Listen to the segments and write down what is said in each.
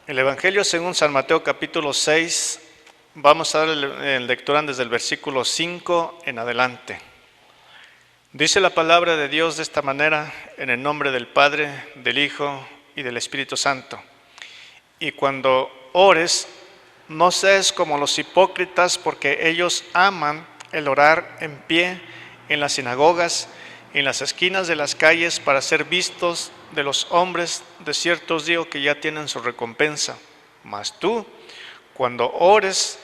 El Evangelio según San Mateo capítulo 6, vamos a dar lectura desde el versículo 5 en adelante. Dice la palabra de Dios de esta manera, en el nombre del Padre, del Hijo y del Espíritu Santo. Y cuando ores, no seas como los hipócritas, porque ellos aman el orar en pie en las sinagogas, en las esquinas de las calles, para ser vistos de los hombres. De cierto os digo que ya tienen su recompensa. Mas tú, cuando ores,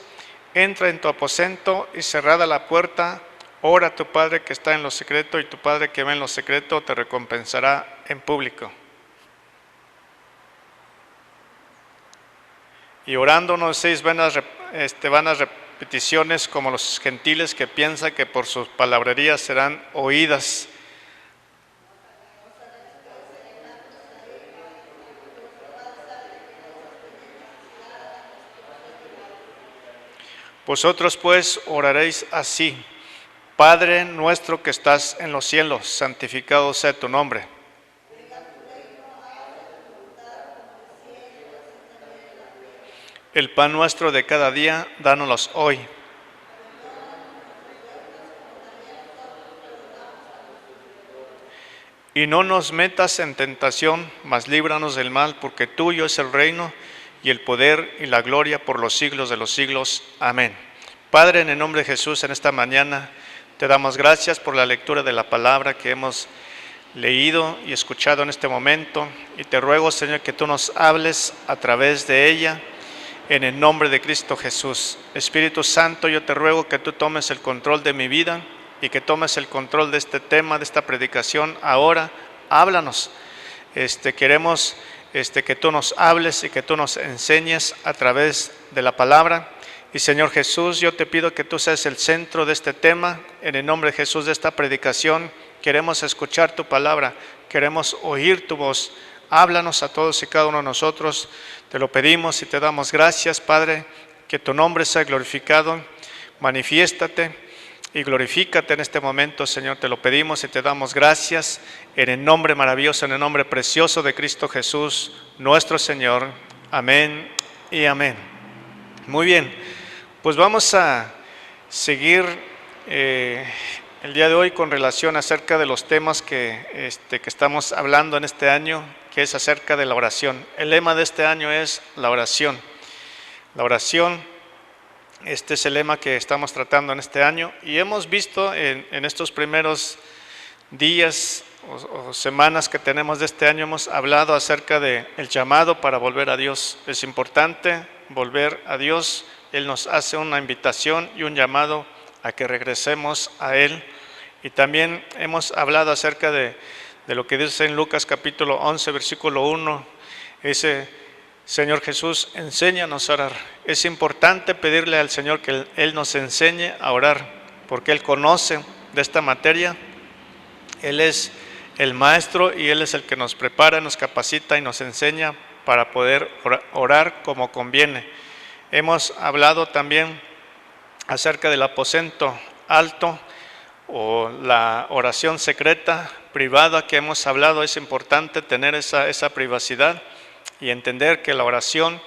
entra en tu aposento y cerrada la puerta, ora a tu Padre que está en lo secreto, y tu Padre que ve en lo secreto te recompensará en público. Y orando no deseéis vanas repeticiones como los gentiles, que piensan que por sus palabrerías serán oídas. Vosotros pues oraréis así: Padre nuestro que estás en los cielos, santificado sea tu nombre. El pan nuestro de cada día, dánoslo hoy. Y no nos metas en tentación, mas líbranos del mal, porque tuyo es el reino y el poder y la gloria por los siglos de los siglos. Amén. Padre, en el nombre de Jesús, en esta mañana te damos gracias por la lectura de la palabra que hemos leído y escuchado en este momento, y te ruego, Señor, que tú nos hables a través de ella, en el nombre de Cristo Jesús. Espíritu Santo, yo te ruego que tú tomes el control de mi vida y que tomes el control de este tema, de esta predicación. Ahora, háblanos. Queremos que tú nos hables y que tú nos enseñes a través de la palabra. Y Señor Jesús, yo te pido que tú seas el centro de este tema. En el nombre de Jesús, de esta predicación, queremos escuchar tu palabra, queremos oír tu voz. Háblanos a todos y cada uno de nosotros. Te lo pedimos y te damos gracias, Padre, que tu nombre sea glorificado. Manifiéstate y glorifícate en este momento, Señor. Te lo pedimos y te damos gracias en el nombre maravilloso, en el nombre precioso de Cristo Jesús, nuestro Señor. Amén y amén. Muy bien, pues vamos a seguir el día de hoy con relación acerca de los temas que estamos hablando en este año, que es acerca de la oración. El lema de este año es la oración. La oración, este es el lema que estamos tratando en este año, y hemos visto en estos primeros días o semanas que tenemos de este año, hemos hablado acerca del llamado para volver a Dios. Es importante volver a Dios. Él nos hace una invitación y un llamado a que regresemos a Él. Y también hemos hablado acerca de lo que dice en Lucas capítulo 11, versículo 1, ese Señor Jesús, enséñanos a orar. Es importante pedirle al Señor que Él nos enseñe a orar, porque Él conoce de esta materia. Él es el maestro y Él es el que nos prepara, nos capacita y nos enseña para poder orar como conviene. Hemos hablado también acerca del aposento alto o la oración secreta, privada, que hemos hablado. Es importante tener esa privacidad y entender que la oración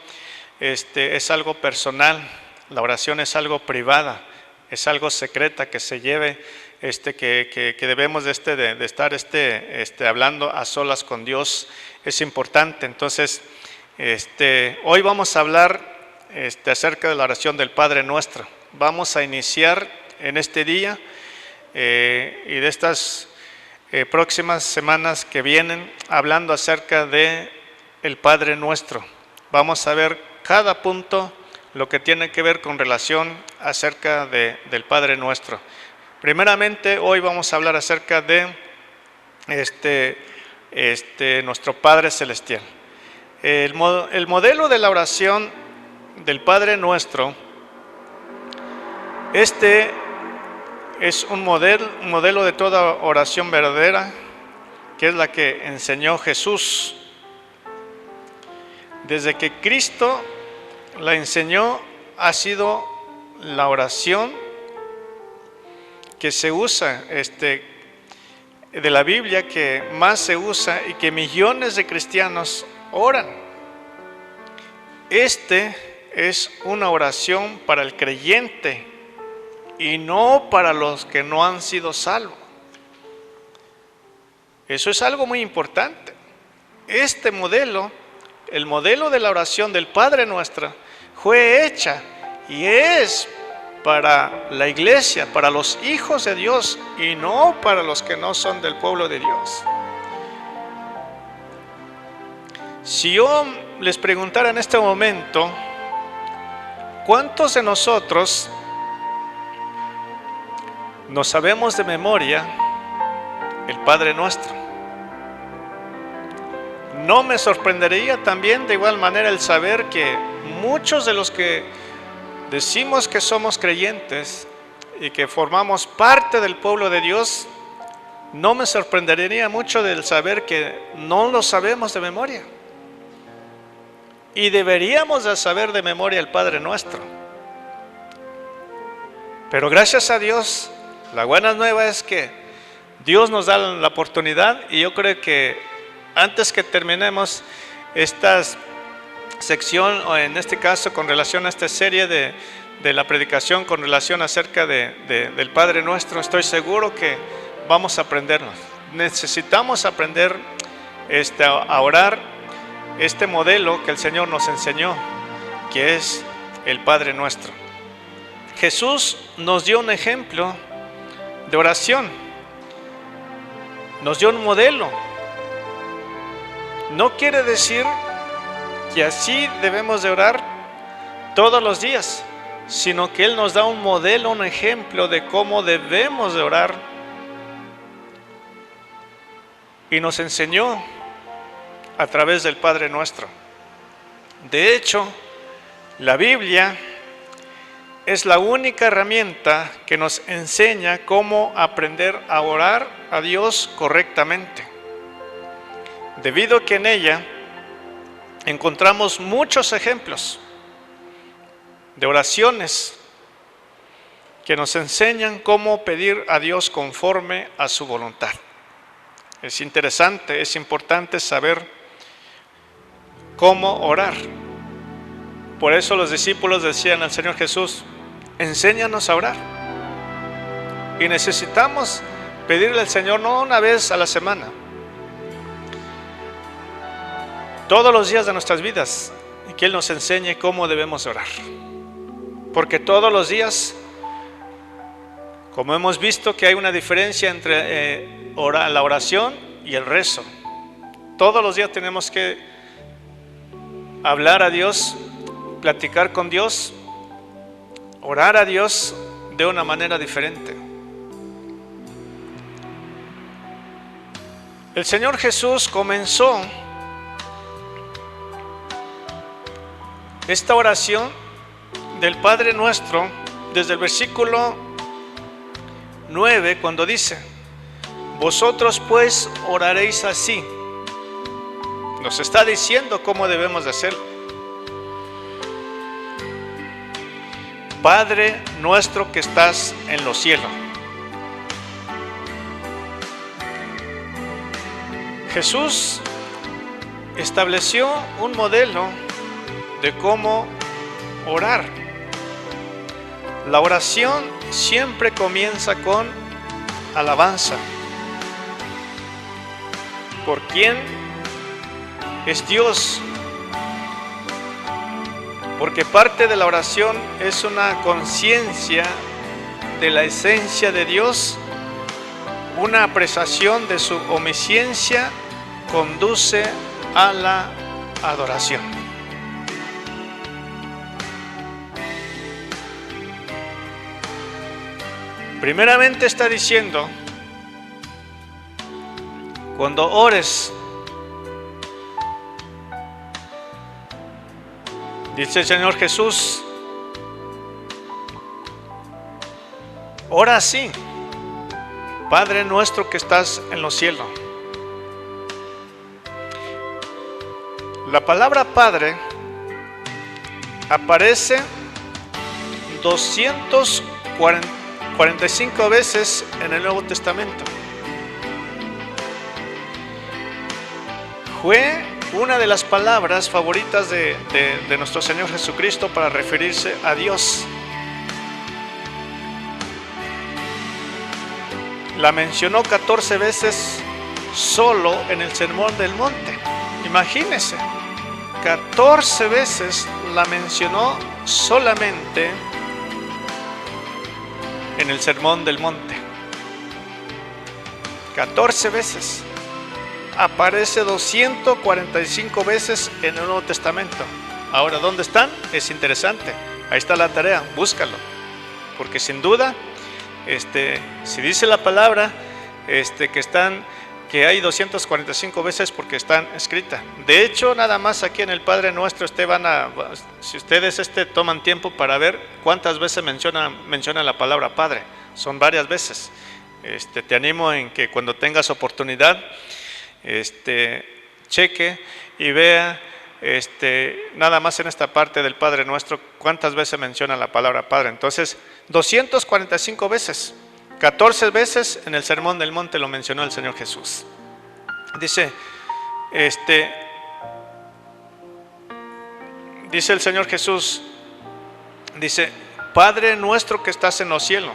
es algo personal, la oración es algo privada, es algo secreta que se lleve, que debemos de estar hablando a solas con Dios. Es importante. Entonces, hoy vamos a hablar acerca de la oración del Padre Nuestro. Vamos a iniciar en este día y de estas próximas semanas que vienen hablando acerca de el Padre Nuestro. Vamos a ver cada punto lo que tiene que ver con relación acerca del Padre Nuestro. Primeramente, hoy vamos a hablar acerca de nuestro Padre Celestial. El modelo de la oración del Padre Nuestro, es un modelo de toda oración verdadera, que es la que enseñó Jesús. Desde que Cristo la enseñó, ha sido la oración que se usa de la Biblia, que más se usa y que millones de cristianos oran. Este es una oración para el creyente y no para los que no han sido salvos. Eso es algo muy importante. Este modelo, el modelo de la oración del Padre Nuestro, fue hecha y es para la iglesia, para los hijos de Dios y no para los que no son del pueblo de Dios. Si yo les preguntara en este momento, ¿cuántos de nosotros nos sabemos de memoria el Padre Nuestro? No me sorprendería también de igual manera el saber que muchos de los que decimos que somos creyentes y que formamos parte del pueblo de Dios, no me sorprendería mucho del saber que no lo sabemos de memoria. Y deberíamos de saber de memoria el Padre Nuestro. Pero gracias a Dios, la buena nueva es que Dios nos da la oportunidad, y yo creo que antes que terminemos esta sección, o en este caso con relación a esta serie de la predicación con relación acerca del Padre Nuestro, estoy seguro que vamos a aprendernos. Necesitamos aprender a orar este modelo que el Señor nos enseñó, que es el Padre Nuestro. Jesús nos dio un ejemplo de oración, nos dio un modelo. No quiere decir que así debemos de orar todos los días, sino que Él nos da un modelo, un ejemplo de cómo debemos de orar, y nos enseñó a través del Padre Nuestro. De hecho, la Biblia es la única herramienta que nos enseña cómo aprender a orar a Dios correctamente, debido a que en ella encontramos muchos ejemplos de oraciones que nos enseñan cómo pedir a Dios conforme a su voluntad. Es interesante, es importante saber cómo orar. Por eso los discípulos decían al Señor Jesús: enséñanos a orar. Y necesitamos pedirle al Señor no una vez a la semana, todos los días de nuestras vidas, y que Él nos enseñe cómo debemos orar. Porque todos los días, como hemos visto que hay una diferencia entre la oración y el rezo, todos los días tenemos que hablar a Dios, platicar con Dios, orar a Dios de una manera diferente. El Señor Jesús comenzó esta oración del Padre Nuestro desde el versículo 9, cuando dice: vosotros pues oraréis así. Nos está diciendo cómo debemos de hacerlo. Padre nuestro que estás en los cielos. Jesús estableció un modelo de cómo orar. La oración siempre comienza con alabanza. ¿Por quién es Dios? Porque parte de la oración es una conciencia de la esencia de Dios, una apreciación de su omnisciencia conduce a la adoración. Primeramente está diciendo, cuando ores, dice el Señor Jesús, ora así: Padre nuestro que estás en los cielos. La palabra Padre aparece 245 veces en el Nuevo Testamento. Fue una de las palabras favoritas de nuestro Señor Jesucristo para referirse a Dios. La mencionó 14 veces solo en el Sermón del Monte. Imagínense, 14 veces la mencionó solamente en el Sermón del Monte. 14 veces. Aparece 245 veces en el Nuevo Testamento. Ahora, ¿dónde están? Es interesante. Ahí está la tarea, búscalo. Porque sin duda, si dice la palabra que hay 245 veces porque están escritas. De hecho, nada más aquí en el Padre Nuestro, si ustedes toman tiempo para ver cuántas veces menciona la palabra Padre, son varias veces. Te animo en que cuando tengas oportunidad, cheque y vea nada más en esta parte del Padre Nuestro cuántas veces menciona la palabra Padre. Entonces, 245 veces. 14 veces en el Sermón del Monte lo mencionó el Señor Jesús. Dice el Señor Jesús, dice, Padre nuestro que estás en los cielos.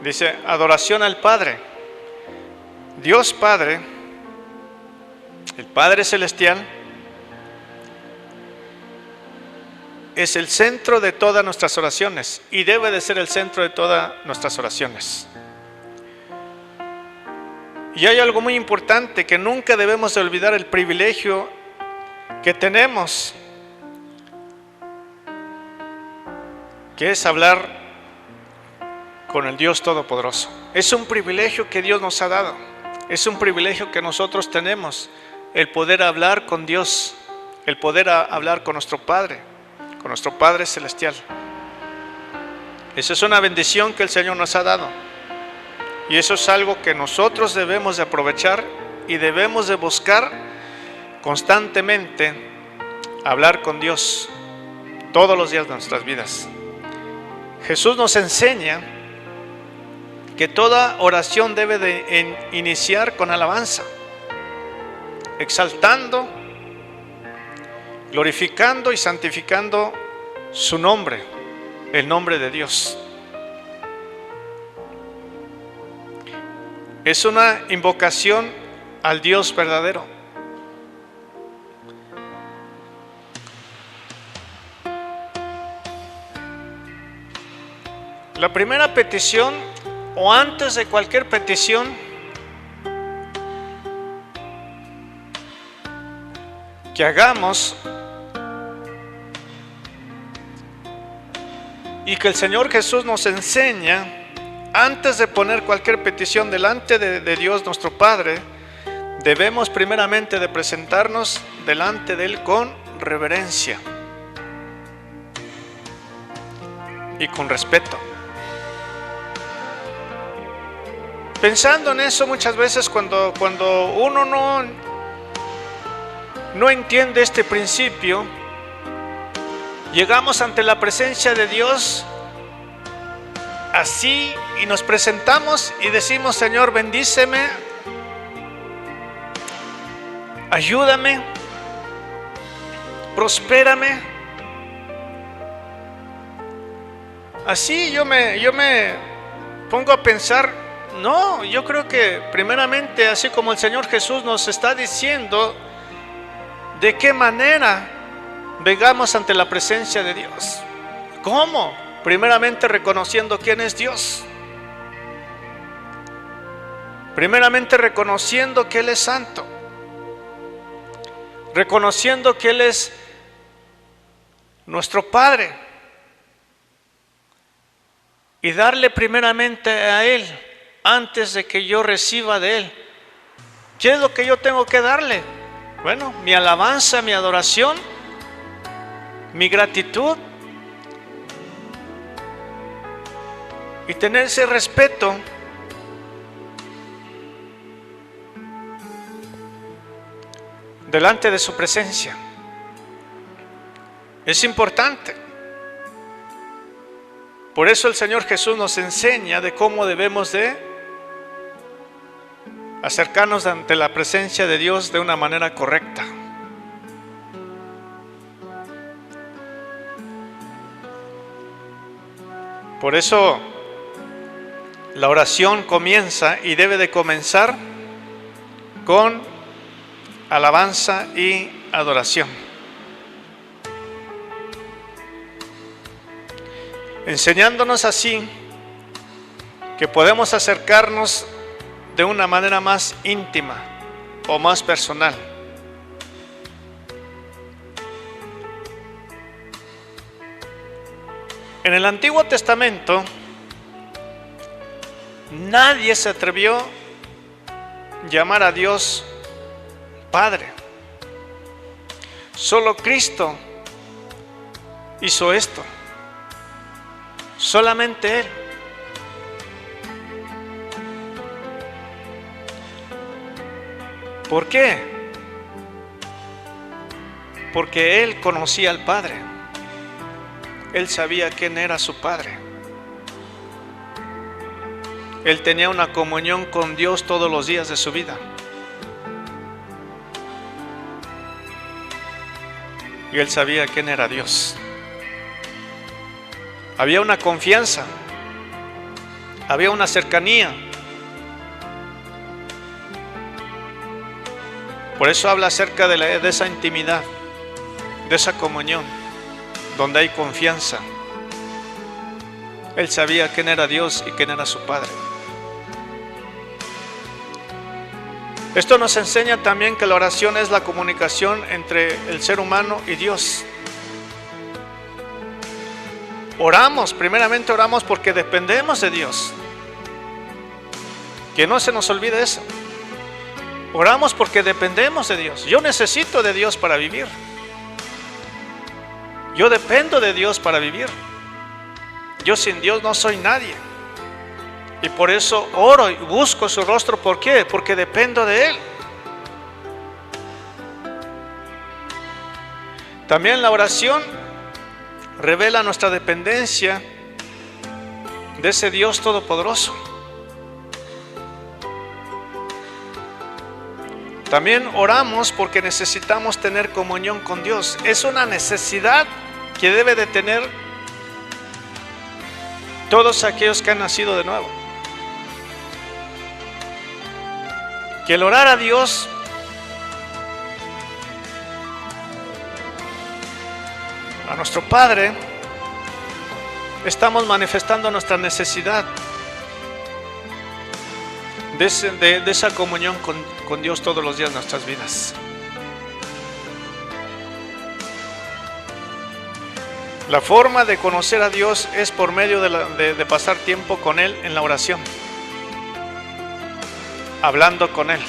Dice, adoración al Padre. Dios Padre, el Padre Celestial, es el centro de todas nuestras oraciones y debe de ser el centro de todas nuestras oraciones. Y hay algo muy importante que nunca debemos de olvidar: el privilegio que tenemos, que es hablar con el Dios Todopoderoso. Es un privilegio que Dios nos ha dado, es un privilegio que nosotros tenemos, el poder hablar con Dios, el poder hablar con nuestro Padre Celestial. Esa es una bendición que el Señor nos ha dado. Y eso es algo que nosotros debemos de aprovechar y debemos de buscar constantemente, hablar con Dios todos los días de nuestras vidas. Jesús nos enseña que toda oración debe de iniciar con alabanza, exaltando, glorificando y santificando su nombre, el nombre de Dios. Es una invocación al Dios verdadero. La primera petición, o antes de cualquier petición, que hagamos y que el Señor Jesús nos enseña, antes de poner cualquier petición delante de Dios nuestro Padre, debemos primeramente de presentarnos delante de Él con reverencia y con respeto. Pensando en eso, muchas veces cuando uno no entiende este principio, llegamos ante la presencia de Dios así y nos presentamos y decimos: Señor, bendíceme, ayúdame, prospérame. Así yo me pongo a pensar, no, yo creo que primeramente, así como el Señor Jesús nos está diciendo de qué manera vengamos ante la presencia de Dios. ¿Cómo? Primeramente reconociendo quién es Dios. Primeramente reconociendo que Él es santo. Reconociendo que Él es nuestro Padre. Y darle primeramente a Él antes de que yo reciba de Él. ¿Qué es lo que yo tengo que darle? Bueno, mi alabanza, mi adoración, mi gratitud. Y tener ese respeto delante de su presencia. Es importante. Por eso el Señor Jesús nos enseña de cómo debemos de acercarnos ante la presencia de Dios de una manera correcta. Por eso la oración comienza y debe de comenzar con alabanza y adoración, enseñándonos así que podemos acercarnos de una manera más íntima o más personal. En el Antiguo Testamento, nadie se atrevió a llamar a Dios Padre. Solo Cristo hizo esto. Solamente Él. ¿Por qué? Porque Él conocía al Padre. Él sabía quién era su Padre. Él tenía una comunión con Dios todos los días de su vida. Y Él sabía quién era Dios. Había una confianza. Había una cercanía. Por eso habla acerca de esa intimidad, de esa comunión, donde hay confianza. Él sabía quién era Dios y quién era su Padre. Esto nos enseña también que la oración es la comunicación entre el ser humano y Dios. Primeramente oramos porque dependemos de Dios. Que no se nos olvide eso. Oramos porque dependemos de Dios. Yo necesito de Dios para vivir. Yo dependo de Dios para vivir. Yo sin Dios no soy nadie. Y por eso oro y busco su rostro. ¿Por qué? Porque dependo de Él. También la oración revela nuestra dependencia de ese Dios todopoderoso. También oramos porque necesitamos tener comunión con Dios. Es una necesidad que debe de tener todos aquellos que han nacido de nuevo. Que el orar a Dios a nuestro Padre, estamos manifestando nuestra necesidad de esa comunión con Dios todos los días de nuestras vidas. La forma de conocer a Dios es por medio de pasar tiempo con Él en la oración, hablando con Él.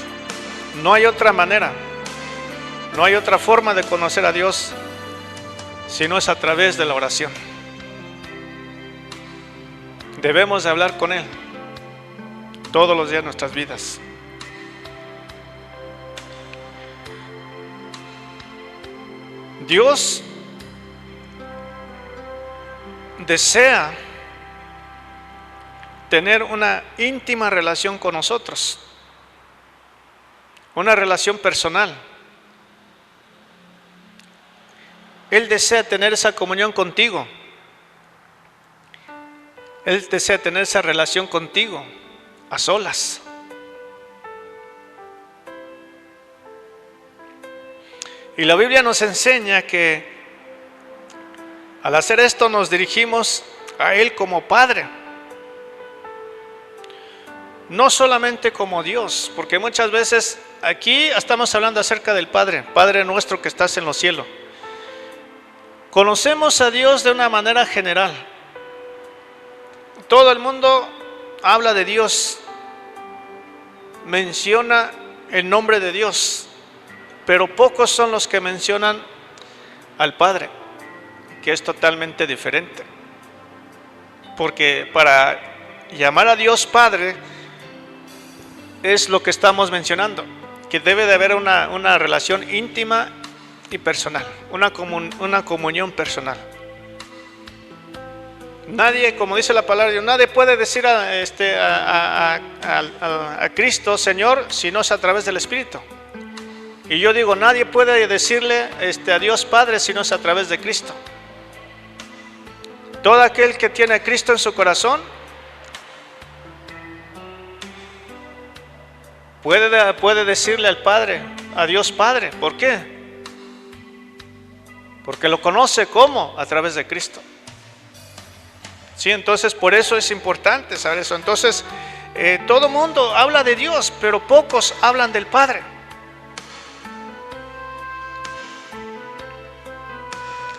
No hay otra manera, no hay otra forma de conocer a Dios si no es a través de la oración. Debemos de hablar con Él todos los días de nuestras vidas. Dios desea tener una íntima relación con nosotros, una relación personal. Él desea tener esa comunión contigo. Él desea tener esa relación contigo a solas. Y la Biblia nos enseña que al hacer esto nos dirigimos a Él como Padre. No solamente como Dios, porque muchas veces aquí estamos hablando acerca del Padre, Padre nuestro que estás en los cielos. Conocemos a Dios de una manera general. Todo el mundo habla de Dios, menciona el nombre de Dios, pero pocos son los que mencionan al Padre, que es totalmente diferente. Porque para llamar a Dios Padre es lo que estamos mencionando, que debe de haber una relación íntima y personal, una comunión personal. Nadie, como dice la palabra de Dios, nadie puede decir a Cristo, Señor, si no es a través del Espíritu. Y yo digo, nadie puede decirle a Dios Padre si no es a través de Cristo. Todo aquel que tiene a Cristo en su corazón puede decirle al Padre, a Dios Padre. ¿Por qué? Porque lo conoce. ¿Cómo? A través de Cristo. Sí, entonces por eso es importante saber eso. Entonces, todo mundo habla de Dios, pero pocos hablan del Padre.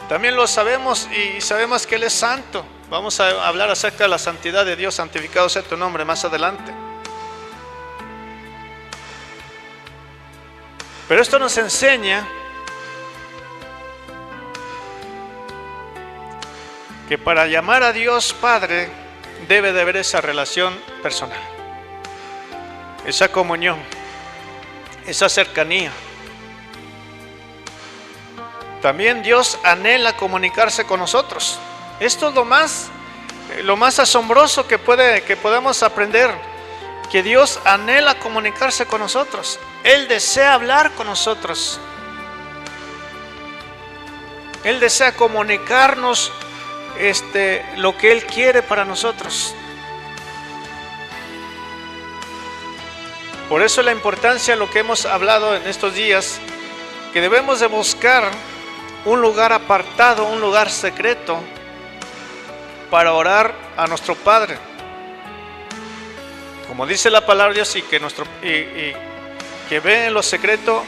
También lo sabemos y sabemos que Él es santo. Vamos a hablar acerca de la santidad de Dios. Santificado sea tu nombre más adelante. Pero esto nos enseña que para llamar a Dios Padre debe de haber esa relación personal, esa comunión, esa cercanía. También Dios anhela comunicarse con nosotros. Esto es lo más asombroso que podemos aprender, que Dios anhela comunicarse con nosotros. Él desea hablar con nosotros. Él desea comunicarnos lo que Él quiere para nosotros. Por eso la importancia de lo que hemos hablado en estos días, que debemos de buscar un lugar apartado, un lugar secreto para orar a nuestro Padre. Como dice la palabra de Dios, y que ve en lo secreto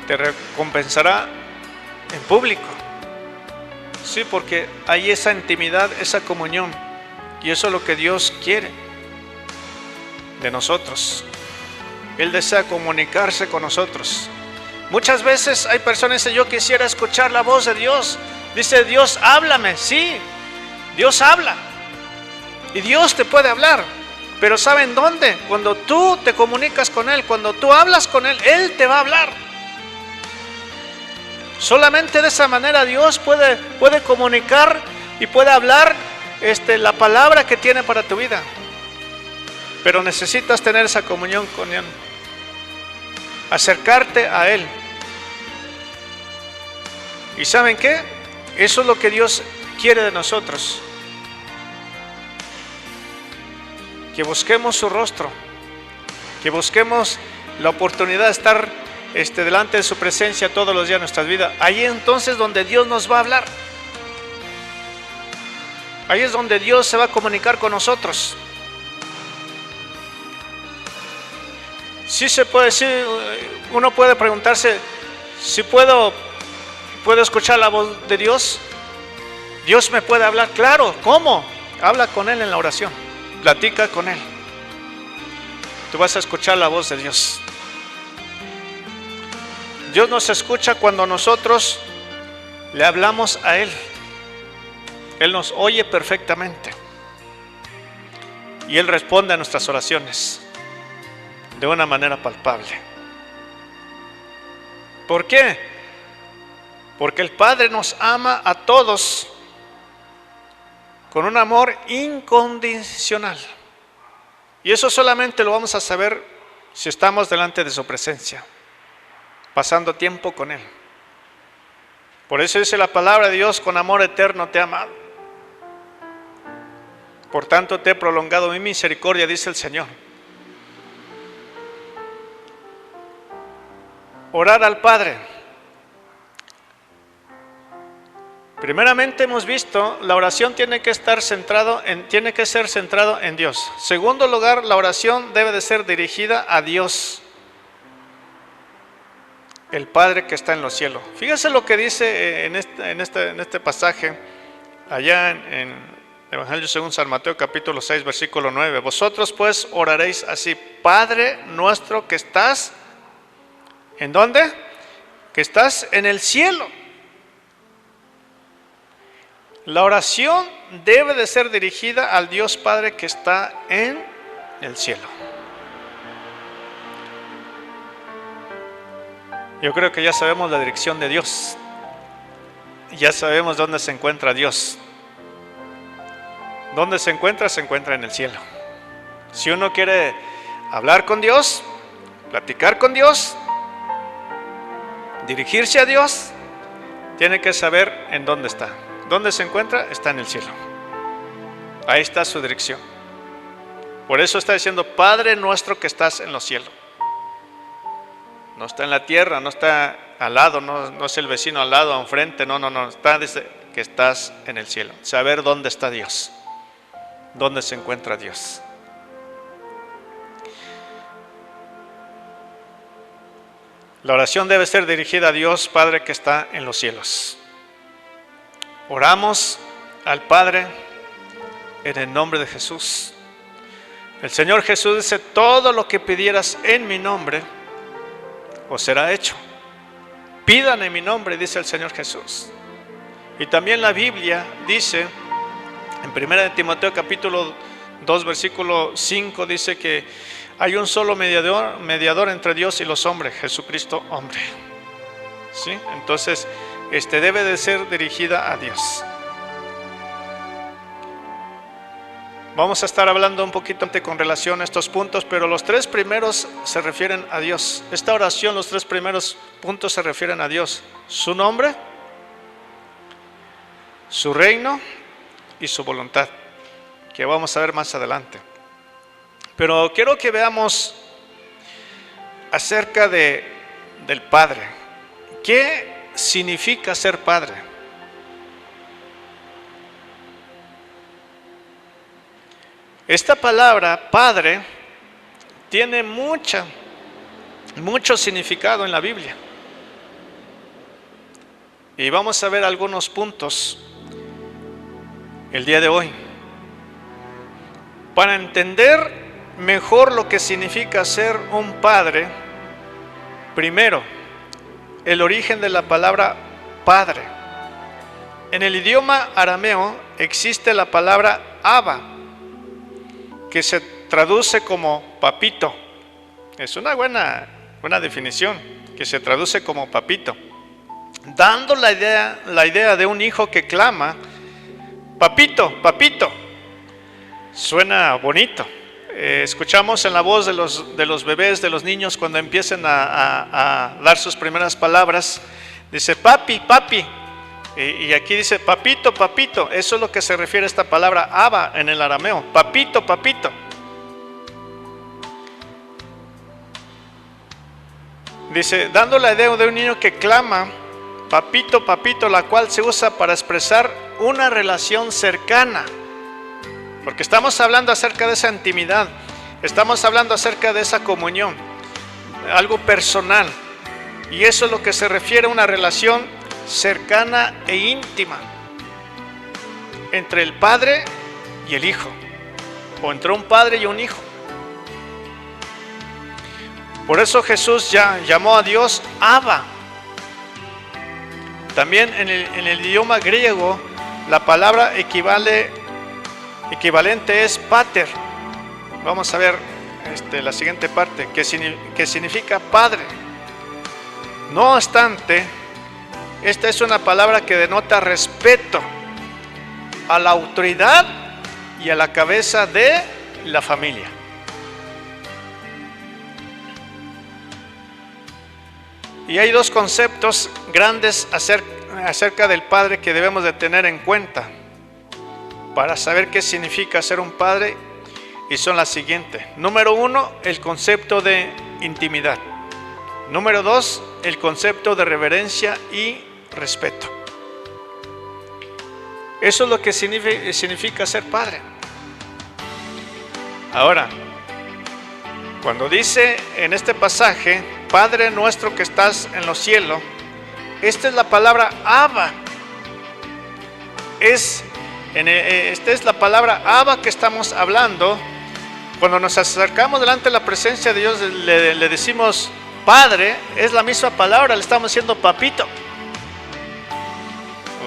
te recompensará en público. Sí, porque hay esa intimidad, esa comunión, y eso es lo que Dios quiere de nosotros. Él desea comunicarse con nosotros. Muchas veces hay personas que dicen, yo quisiera escuchar la voz de Dios. Dice, Dios, háblame. Sí, Dios habla. Y Dios te puede hablar. Pero ¿saben dónde? Cuando tú te comunicas con Él, cuando tú hablas con Él, Él te va a hablar. Solamente de esa manera Dios puede comunicar y puede hablar la palabra que tiene para tu vida. Pero necesitas tener esa comunión con Él. Acercarte a Él. ¿Y saben qué? Eso es lo que Dios quiere de nosotros. Que busquemos su rostro. Que busquemos la oportunidad de estar delante de su presencia todos los días de nuestras vidas. Ahí entonces donde Dios nos va a hablar. Ahí es donde Dios se va a comunicar con nosotros. Sí se puede decir, uno puede preguntarse, si puedo escuchar la voz de Dios. Dios me puede hablar, claro, ¿cómo? Habla con Él en la oración, platica con Él. Tú vas a escuchar la voz de Dios. Dios nos escucha cuando nosotros le hablamos a Él. Él nos oye perfectamente. Y Él responde a nuestras oraciones de una manera palpable. ¿Por qué? Porque el Padre nos ama a todos con un amor incondicional. Y eso solamente lo vamos a saber si estamos delante de su presencia, pasando tiempo con Él. Por eso dice la palabra de Dios, con amor eterno te he amado. Por tanto te he prolongado mi misericordia, dice el Señor. Orar al Padre. Primeramente hemos visto, la oración tiene que ser centrado en Dios. Segundo lugar, la oración debe de ser dirigida a Dios, el Padre que está en los cielos. Fíjense lo que dice en este pasaje, allá en Evangelio según San Mateo capítulo 6, versículo 9. Vosotros pues oraréis así: Padre nuestro que estás, ¿en dónde? Que estás en el cielo. La oración debe de ser dirigida al Dios Padre que está en el cielo. Yo creo que ya sabemos la dirección de Dios. Ya sabemos dónde se encuentra Dios. ¿Dónde se encuentra? Se encuentra en el cielo. Si uno quiere hablar con Dios, platicar con Dios, dirigirse a Dios, tiene que saber en dónde está. ¿Dónde se encuentra? Está en el cielo. Ahí está su dirección. Por eso está diciendo, Padre nuestro que estás en los cielos. No está en la tierra, no está al lado, no es el vecino al lado, enfrente, no, está desde que estás en el cielo. Saber dónde está Dios, dónde se encuentra Dios. La oración debe ser dirigida a Dios, Padre que está en los cielos. Oramos al Padre en el nombre de Jesús. El Señor Jesús dice, todo lo que pidieras en mi nombre, os será hecho. Pidan en mi nombre, dice el Señor Jesús. Y también la Biblia dice, en 1 Timoteo capítulo 2, versículo 5, dice que hay un solo mediador entre Dios y los hombres, Jesucristo hombre. ¿Sí? Entonces, debe de ser dirigida a Dios. Vamos a estar hablando un poquito con relación a estos puntos, pero los tres primeros se refieren a Dios. Esta oración, los tres primeros puntos se refieren a Dios. Su nombre, su reino y su voluntad, que vamos a ver más adelante. Pero quiero que veamos acerca del Padre. ¿Qué significa ser Padre? Esta palabra Padre tiene mucho significado en la Biblia. Y vamos a ver algunos puntos el día de hoy. Para entender mejor lo que significa ser un padre, primero, el origen de la palabra padre. En el idioma arameo existe la palabra Abba, que se traduce como papito. Es una buena definición, que se traduce como papito, dando la idea de un hijo que clama, papito, papito. Suena bonito. Escuchamos en la voz de los bebés, de los niños, cuando empiezan a dar sus primeras palabras, dice papi, papi, y aquí dice papito, papito. Eso es lo que se refiere a esta palabra Abba en el arameo, papito, papito. Dice, dando la idea de un niño que clama, papito, papito, la cual se usa para expresar una relación cercana. Porque estamos hablando acerca de esa intimidad, estamos hablando acerca de esa comunión, algo personal. Y eso es lo que se refiere a una relación cercana e íntima entre el padre y el hijo, o entre un padre y un hijo. Por eso Jesús ya llamó a Dios Abba. También en el idioma griego la palabra equivalente es pater. Vamos a ver la siguiente parte, que significa padre. No obstante, esta es una palabra que denota respeto a la autoridad y a la cabeza de la familia. Y hay dos conceptos grandes acerca del padre que debemos de tener en cuenta para saber qué significa ser un padre, y son las siguientes. Número 1, el concepto de intimidad. Número 2, el concepto de reverencia y respeto. Eso es lo que significa ser padre. Ahora, cuando dice en este pasaje, Padre nuestro que estás en los cielos, esta es la palabra Abba. Esta es la palabra Abba que estamos hablando. Cuando nos acercamos delante de la presencia de Dios, le decimos Padre, es la misma palabra, le estamos diciendo papito.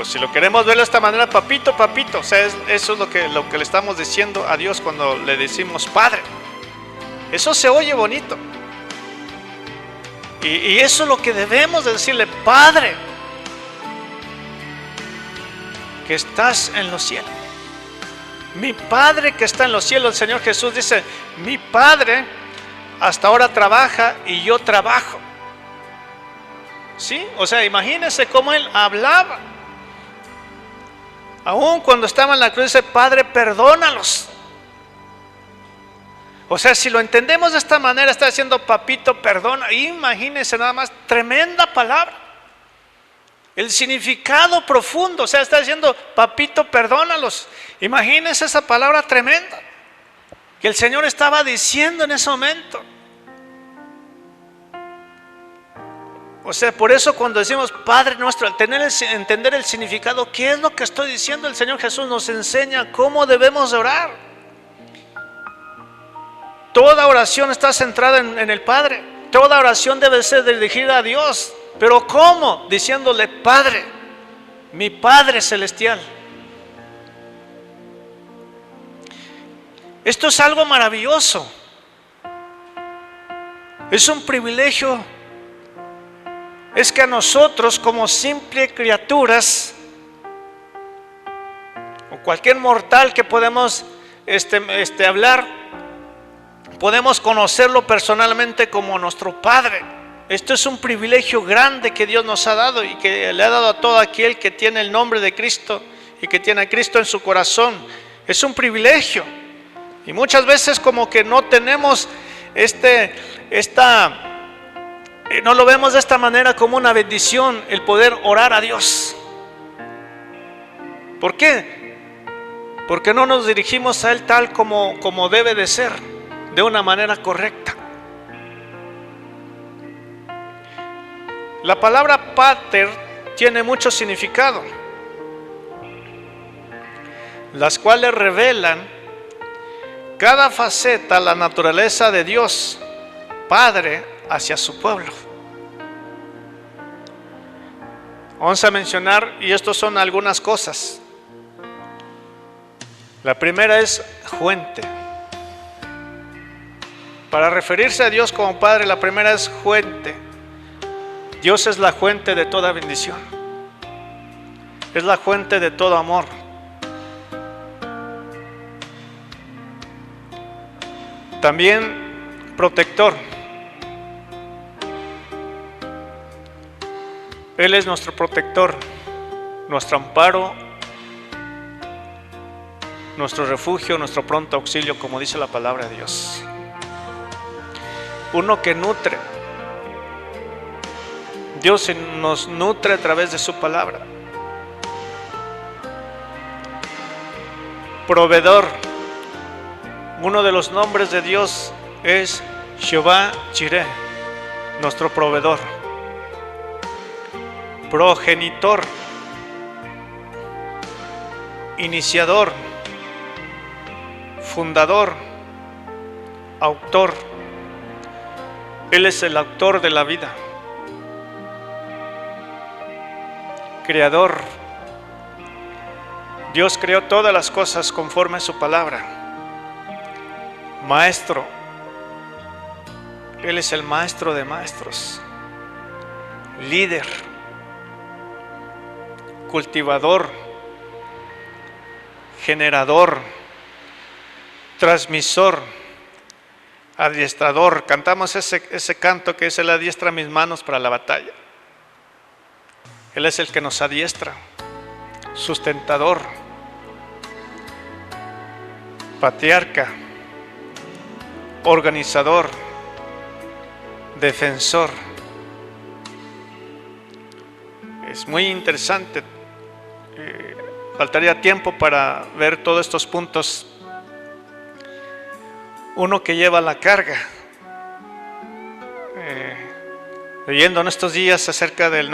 O si lo queremos ver de esta manera, papito, papito. O sea, eso es lo que le estamos diciendo a Dios cuando le decimos Padre. Eso se oye bonito. Y eso es lo que debemos de decirle, Padre, que estás en los cielos. Mi Padre que está en los cielos, el Señor Jesús dice, mi Padre hasta ahora trabaja y yo trabajo. ¿Sí? O sea, imagínense cómo Él hablaba. Aún cuando estaba en la cruz dice, Padre, perdónalos. O sea, si lo entendemos de esta manera, está diciendo, papito, perdona. Imagínense nada más, tremenda palabra. El significado profundo, o sea, está diciendo, papito, perdónalos. Imagínense esa palabra tremenda que el Señor estaba diciendo en ese momento. O sea, por eso cuando decimos Padre nuestro, al entender el significado, ¿qué es lo que estoy diciendo? El Señor Jesús nos enseña cómo debemos de orar. Toda oración está centrada en el Padre. Toda oración debe ser dirigida a Dios. ¿Pero cómo? Diciéndole, Padre, mi Padre celestial. Esto es algo maravilloso. Es un privilegio. Es que a nosotros como simples criaturas, o cualquier mortal que podemos hablar, podemos conocerlo personalmente como nuestro Padre. Esto es un privilegio grande que Dios nos ha dado y que le ha dado a todo aquel que tiene el nombre de Cristo y que tiene a Cristo en su corazón. Es un privilegio. Y muchas veces como que no tenemos no lo vemos de esta manera como una bendición el poder orar a Dios. ¿Por qué? Porque no nos dirigimos a Él tal como debe de ser, de una manera correcta. La palabra pater tiene mucho significado, las cuales revelan cada faceta, la naturaleza de Dios, Padre, hacia su pueblo. Vamos a mencionar, y estos son algunas cosas. La primera es fuente. Para referirse a Dios como Padre, la primera es fuente. Dios es la fuente de toda bendición. Es la fuente de todo amor. También protector. Él es nuestro protector, nuestro amparo, nuestro refugio, nuestro pronto auxilio, como dice la palabra de Dios. Uno que nutre. Dios nos nutre a través de su palabra. Proveedor. Uno de los nombres de Dios es Jehová Jireh, nuestro proveedor. Progenitor. Iniciador. Fundador. Autor. Él es el autor de la vida. Creador. Dios creó todas las cosas conforme a su palabra. Maestro. Él es el maestro de maestros. Líder. Cultivador. Generador. Transmisor. Adiestrador. Cantamos ese canto que es: Él adiestra mis manos para la batalla. Él es el que nos adiestra. Sustentador. Patriarca. Organizador. Defensor. Es muy interesante. Faltaría tiempo para ver todos estos puntos. Uno que lleva la carga. Leyendo en estos días acerca del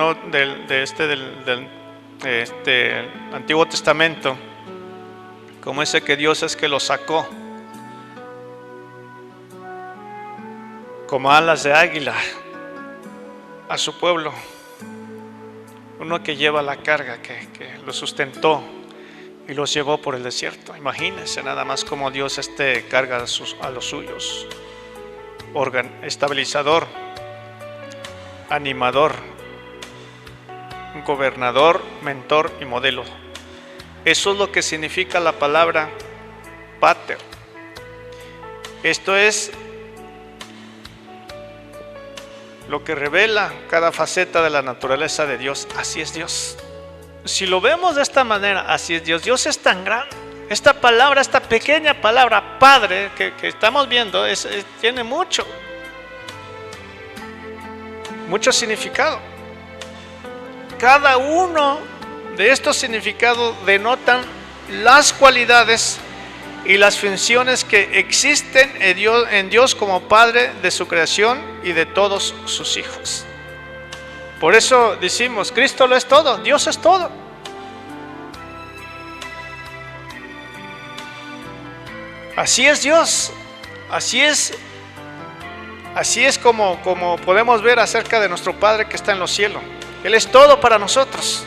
Antiguo Testamento, como ese que Dios es que lo sacó como alas de águila a su pueblo. Uno que lleva la carga, que lo sustentó y los llevó por el desierto. Imagínense nada más como Dios carga a los suyos. Estabilizador, animador, gobernador, mentor y modelo. Eso es lo que significa la palabra pater. Esto es lo que revela cada faceta de la naturaleza de Dios. Así es Dios. Si lo vemos de esta manera, así es Dios. Dios es tan grande. Esta palabra, esta pequeña palabra, Padre, que estamos viendo, tiene mucho significado. Cada uno de estos significados denotan las cualidades y las funciones que existen en Dios como Padre de su creación y de todos sus hijos. Por eso decimos, Cristo lo es todo, Dios es todo. Así es Dios, así es como podemos ver acerca de nuestro Padre que está en los cielos. Él es todo para nosotros.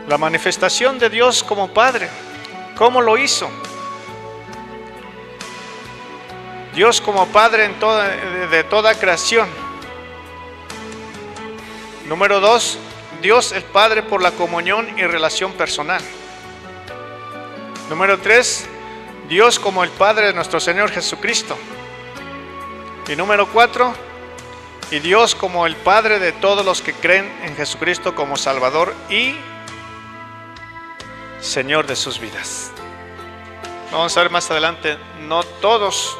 La manifestación de Dios como Padre, ¿cómo lo hizo? Dios como Padre de toda creación. Número 2, Dios el Padre por la comunión y relación personal. Número 3, Dios como el Padre de nuestro Señor Jesucristo. Y número 4, y Dios como el Padre de todos los que creen en Jesucristo como Salvador y Señor de sus vidas. Vamos a ver más adelante, no todos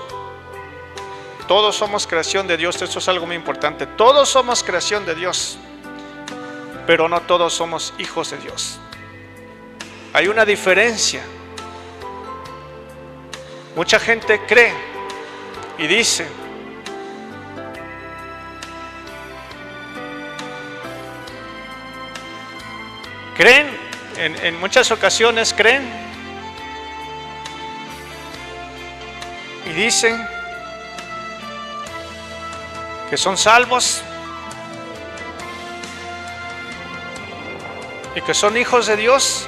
somos creación de Dios. Esto es algo muy importante. Todos somos creación de Dios, pero no todos somos hijos de Dios. Hay una diferencia. Mucha gente cree y dice: creen, en muchas ocasiones creen y dicen que son salvos y que son hijos de Dios,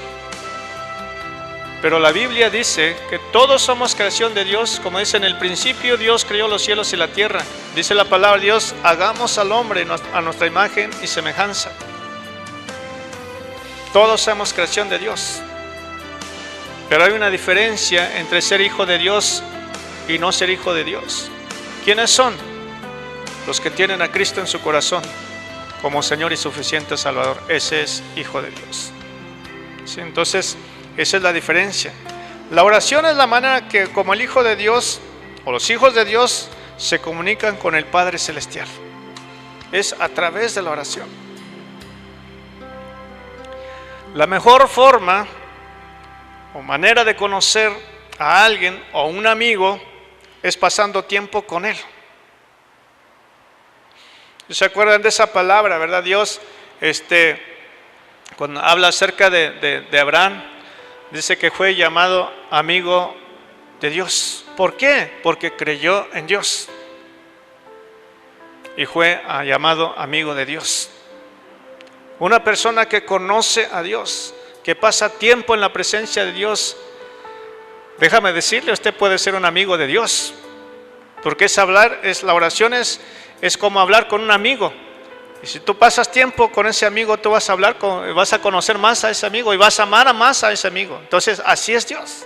pero la Biblia dice que todos somos creación de Dios. Como dice, en el principio Dios creó los cielos y la tierra. Dice la palabra de Dios: hagamos al hombre a nuestra imagen y semejanza. Todos somos creación de Dios, pero hay una diferencia entre ser hijo de Dios y no ser hijo de Dios. ¿Quiénes son? Los que tienen a Cristo en su corazón como Señor y suficiente Salvador. Ese es hijo de Dios. ¿Sí? Entonces, esa es la diferencia. La oración es la manera que como el Hijo de Dios o los hijos de Dios se comunican con el Padre Celestial. Es a través de la oración. La mejor forma o manera de conocer a alguien o un amigo es pasando tiempo con él. ¿Se acuerdan de esa palabra, verdad? Dios, cuando habla acerca de Abraham, dice que fue llamado amigo de Dios. ¿Por qué? Porque creyó en Dios y fue llamado amigo de Dios. Una persona que conoce a Dios, que pasa tiempo en la presencia de Dios, déjame decirle, usted puede ser un amigo de Dios, porque la oración es como hablar con un amigo. Y si tú pasas tiempo con ese amigo, tú vas a conocer más a ese amigo y vas a amar más a ese amigo. Entonces, así es Dios.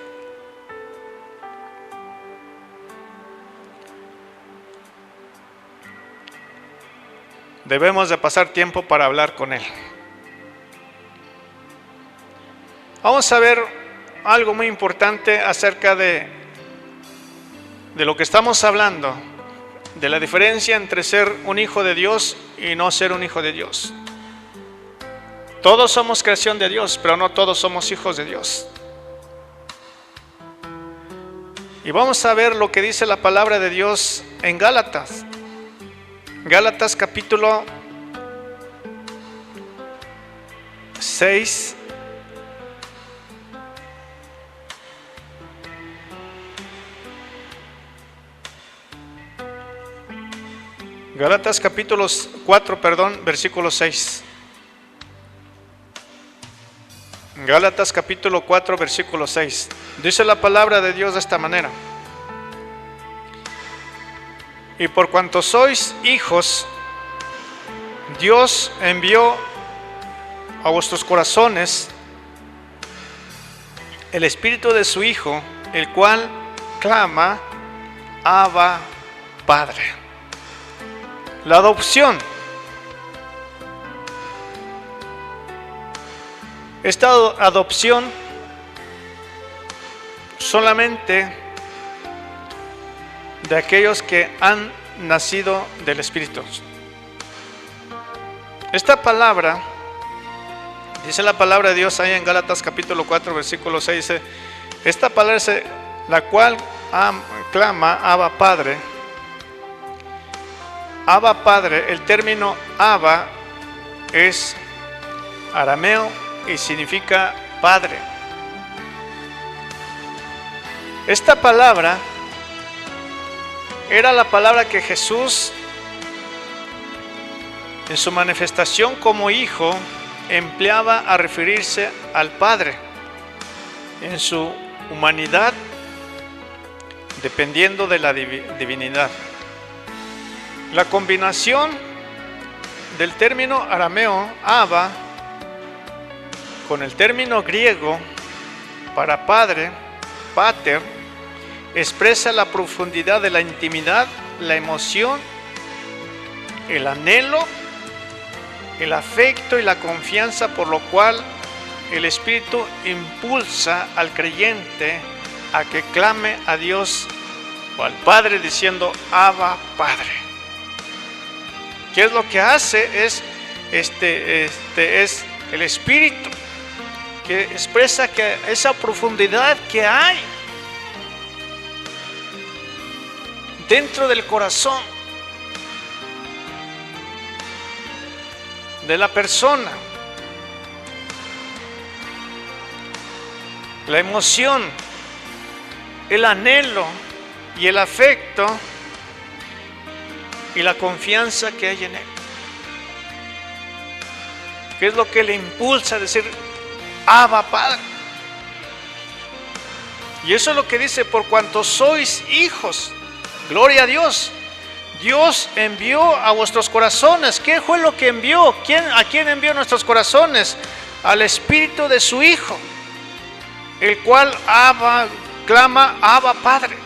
Debemos de pasar tiempo para hablar con Él. Vamos a ver algo muy importante acerca de lo que estamos hablando, de la diferencia entre ser un hijo de Dios y no ser un hijo de Dios. Todos somos creación de Dios, pero no todos somos hijos de Dios. Y vamos a ver lo que dice la palabra de Dios en Gálatas. Gálatas capítulo 6. Gálatas capítulo 4, versículo 6. Gálatas capítulo 4, versículo 6. Dice la palabra de Dios de esta manera: y por cuanto sois hijos, Dios envió a vuestros corazones el Espíritu de su Hijo, el cual clama, Abba, Padre. La adopción. Esta adopción solamente de aquellos que han nacido del Espíritu. Esta palabra, dice la palabra de Dios ahí en Gálatas capítulo 4 versículo 6, dice, esta palabra es la cual clama Abba Padre. Abba Padre, el término Abba es arameo y significa Padre. Esta palabra era la palabra que Jesús, en su manifestación como Hijo, empleaba a referirse al Padre en su humanidad, dependiendo de la divinidad. La combinación del término arameo Abba con el término griego para padre, pater, expresa la profundidad de la intimidad, la emoción, el anhelo, el afecto y la confianza, por lo cual el Espíritu impulsa al creyente a que clame a Dios o al Padre diciendo Abba Padre. ¿Qué es lo que hace? Es el Espíritu que expresa que esa profundidad que hay dentro del corazón de la persona, la emoción, el anhelo y el afecto y la confianza que hay en él. ¿Qué es lo que le impulsa a decir Abba Padre? Y eso es lo que dice, por cuanto sois hijos, gloria a Dios. Dios envió a vuestros corazones. ¿Qué fue lo que envió? ¿A quién envió nuestros corazones? Al Espíritu de su Hijo, el cual clama Abba Padre.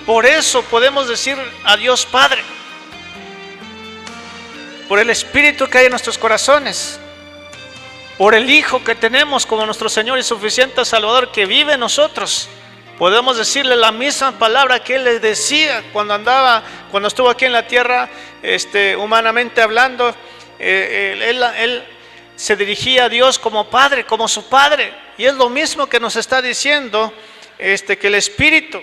Por eso podemos decir a Dios Padre, por el Espíritu que hay en nuestros corazones, por el Hijo que tenemos como nuestro Señor y suficiente Salvador que vive en nosotros. Podemos decirle la misma palabra que Él les decía cuando estuvo aquí en la tierra, humanamente hablando. Él se dirigía a Dios como Padre, como su Padre. Y es lo mismo que nos está diciendo, que el Espíritu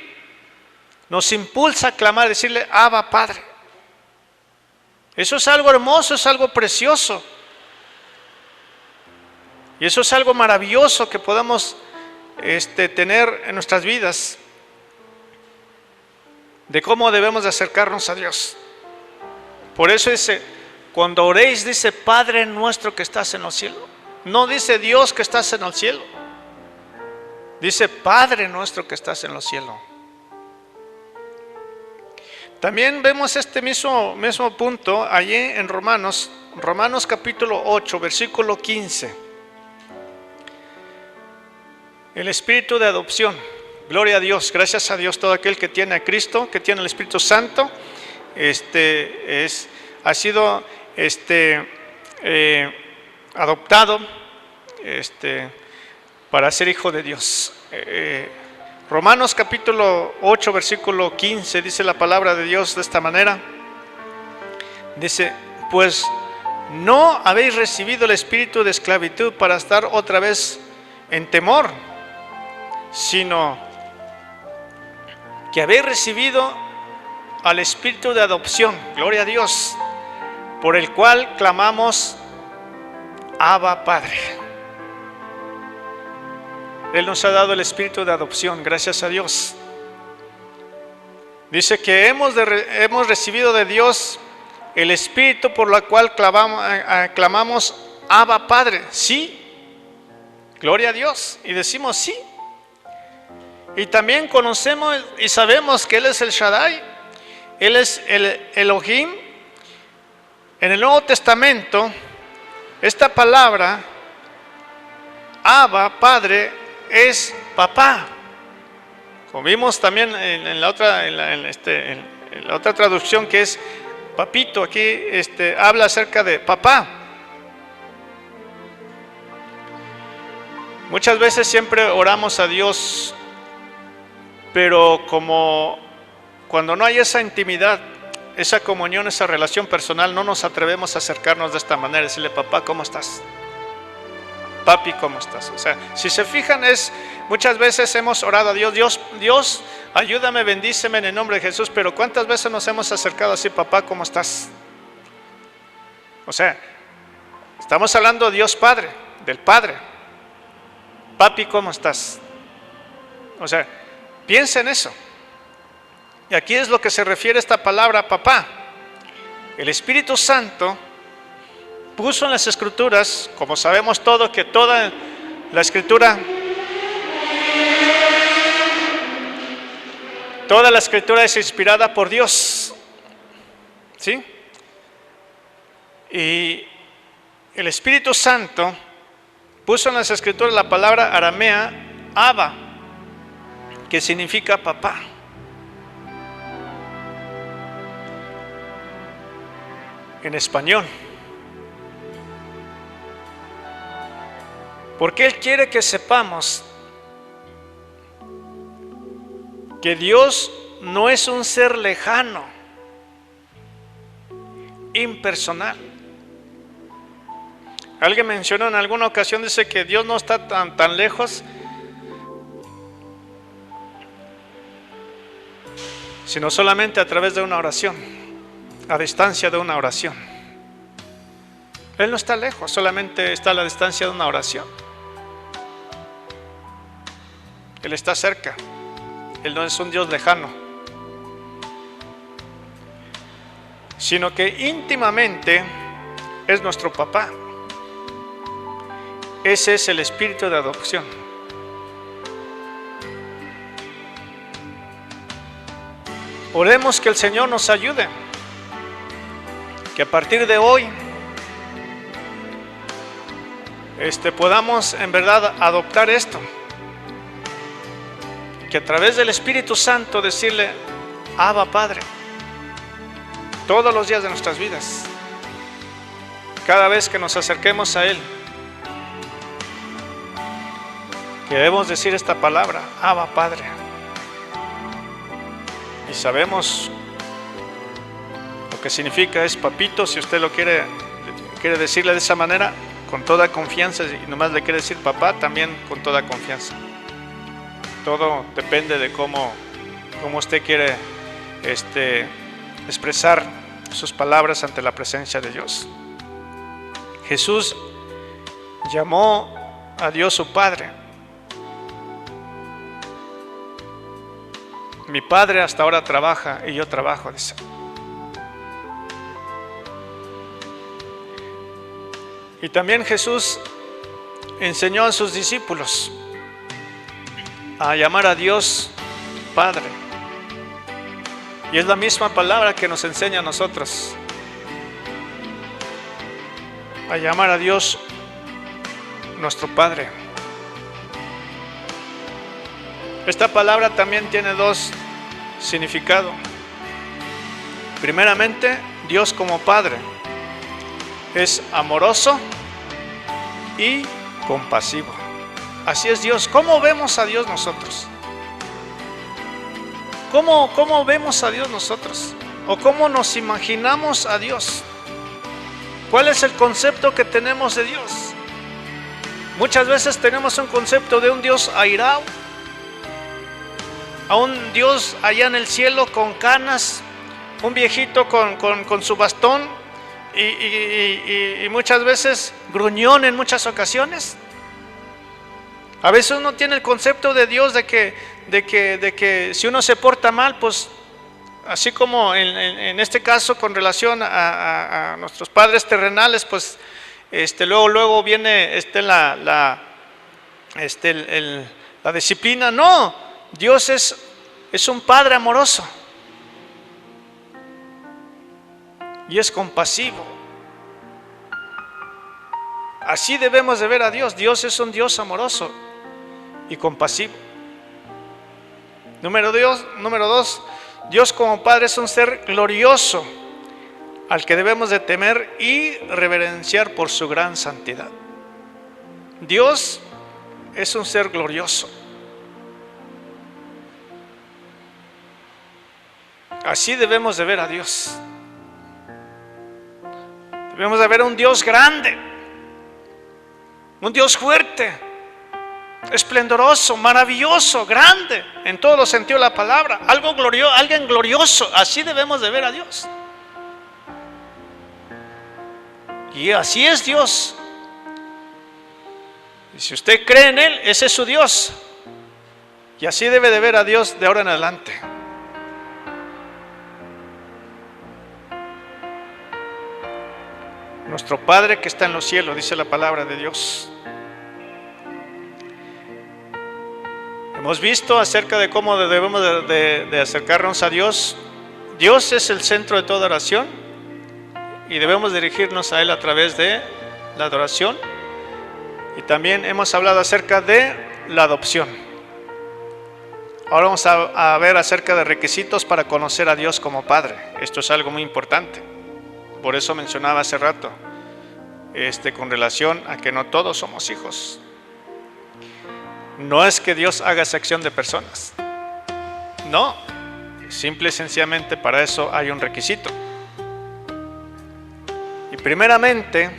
nos impulsa a clamar, a decirle Abba Padre. Eso es algo hermoso, es algo precioso. Y eso es algo maravilloso que podamos tener en nuestras vidas, de cómo debemos de acercarnos a Dios. Por eso dice, cuando oréis, dice Padre nuestro que estás en los cielos. No dice Dios que estás en el cielo, dice Padre nuestro que estás en los cielos. También vemos este mismo punto allí en Romanos capítulo 8 versículo 15. El Espíritu de adopción. Gloria a Dios, gracias a Dios, todo aquel que tiene a Cristo, que tiene el Espíritu Santo, ha sido adoptado para ser hijo de Dios. Romanos capítulo 8 versículo 15 dice la palabra de Dios de esta manera. Dice, pues no habéis recibido el espíritu de esclavitud para estar otra vez en temor, sino que habéis recibido al Espíritu de adopción, gloria a Dios, por el cual clamamos Abba Padre. Él nos ha dado el Espíritu de adopción, gracias a Dios. Dice que hemos recibido de Dios el Espíritu por el cual clamamos Abba Padre. Sí, gloria a Dios, y decimos sí. Y también conocemos y sabemos que Él es el Shaddai, Él es el Elohim. En el Nuevo Testamento, esta palabra Abba, Padre, es papá. Como vimos también en la otra traducción que es papito, aquí habla acerca de papá. Muchas veces siempre oramos a Dios, pero como cuando no hay esa intimidad, esa comunión, esa relación personal, no nos atrevemos a acercarnos de esta manera, decirle: papá, ¿cómo estás? Papi, ¿cómo estás? O sea, si se fijan, muchas veces hemos orado a Dios, Dios, ayúdame, bendíceme en el nombre de Jesús, pero ¿cuántas veces nos hemos acercado así: papá, ¿cómo estás? O sea, estamos hablando de Dios Padre, del Padre. Papi, ¿cómo estás? O sea, piensa en eso. Y aquí es lo que se refiere esta palabra papá. El Espíritu Santo puso en las Escrituras, como sabemos todo, que toda la Escritura es inspirada por Dios, ¿sí? Y el Espíritu Santo puso en las Escrituras la palabra aramea Abba, que significa papá. En español. Porque Él quiere que sepamos que Dios no es un ser lejano, impersonal. Alguien mencionó en alguna ocasión, dice que Dios no está tan lejos, sino solamente a través de una oración, a distancia de una oración. Él no está lejos, solamente está a la distancia de una oración. Él está cerca. Él no es un Dios lejano, sino que íntimamente es nuestro papá. Ese es el espíritu de adopción. Oremos que el Señor nos ayude, que a partir de hoy podamos en verdad adoptar esto, que a través del Espíritu Santo decirle: Abba, Padre, todos los días de nuestras vidas, cada vez que nos acerquemos a Él, que debemos decir esta palabra: Abba, Padre. Y sabemos lo que significa, es papito. Si usted lo quiere decirle de esa manera, con toda confianza, y nomás le quiere decir papá, también con toda confianza. Todo depende de cómo usted quiere expresar sus palabras ante la presencia de Dios. Jesús llamó a Dios su Padre. Mi Padre hasta ahora trabaja y yo trabajo, dice. Y también Jesús enseñó a sus discípulos a llamar a Dios Padre. Y es la misma palabra que nos enseña a nosotros a llamar a Dios nuestro Padre. Esta palabra también tiene dos significados. Primeramente, Dios como Padre es amoroso y compasivo. Así es Dios. ¿Cómo vemos a Dios nosotros? ¿Cómo vemos a Dios nosotros? ¿O cómo nos imaginamos a Dios? ¿Cuál es el concepto que tenemos de Dios? Muchas veces tenemos un concepto de un Dios airado, a un Dios allá en el cielo con canas, un viejito con su bastón y muchas veces gruñón en muchas ocasiones. A veces uno tiene el concepto de Dios de que si uno se porta mal, pues así como en este caso con relación a nuestros padres terrenales, pues luego viene la disciplina. No, Dios es un Padre amoroso y es compasivo. Así debemos de ver a Dios. Dios es un Dios amoroso y compasivo. Número dos, Dios como Padre es un ser glorioso al que debemos de temer y reverenciar por su gran santidad. Dios es un ser glorioso. Así debemos de ver a Dios. Debemos de ver a un Dios grande, un Dios fuerte, esplendoroso, maravilloso, grande, en todos los sentidos de la palabra, alguien glorioso. Así debemos de ver a Dios. Y así es Dios. Y si usted cree en Él, ese es su Dios. Y así debe de ver a Dios de ahora en adelante. Nuestro Padre que está en los cielos, dice la palabra de Dios. Hemos visto acerca de cómo debemos de acercarnos a Dios. Dios es el centro de toda oración y debemos dirigirnos a Él a través de la adoración. Y también hemos hablado acerca de la adopción. Ahora vamos a ver acerca de requisitos para conocer a Dios como Padre. Esto es algo muy importante. Por eso mencionaba hace rato, con relación a que no todos somos hijos. No es que Dios haga sección de personas. No, simple y sencillamente para eso hay un requisito. Y primeramente,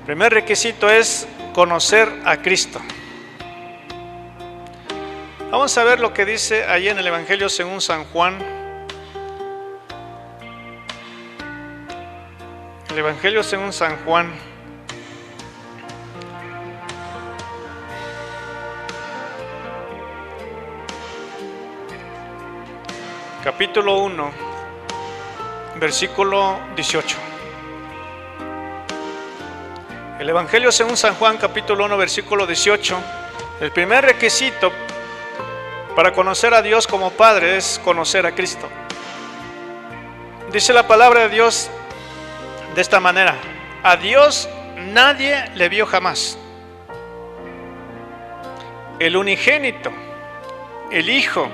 primer requisito es conocer a Cristo. Vamos a ver lo que dice allí en el Evangelio según San Juan. El Evangelio según San Juan. Capítulo 1, versículo 18. El Evangelio según San Juan, capítulo 1, versículo 18. El primer requisito para conocer a Dios como Padre es conocer a Cristo. Dice la palabra de Dios de esta manera: a Dios nadie le vio jamás. El unigénito, el Hijo,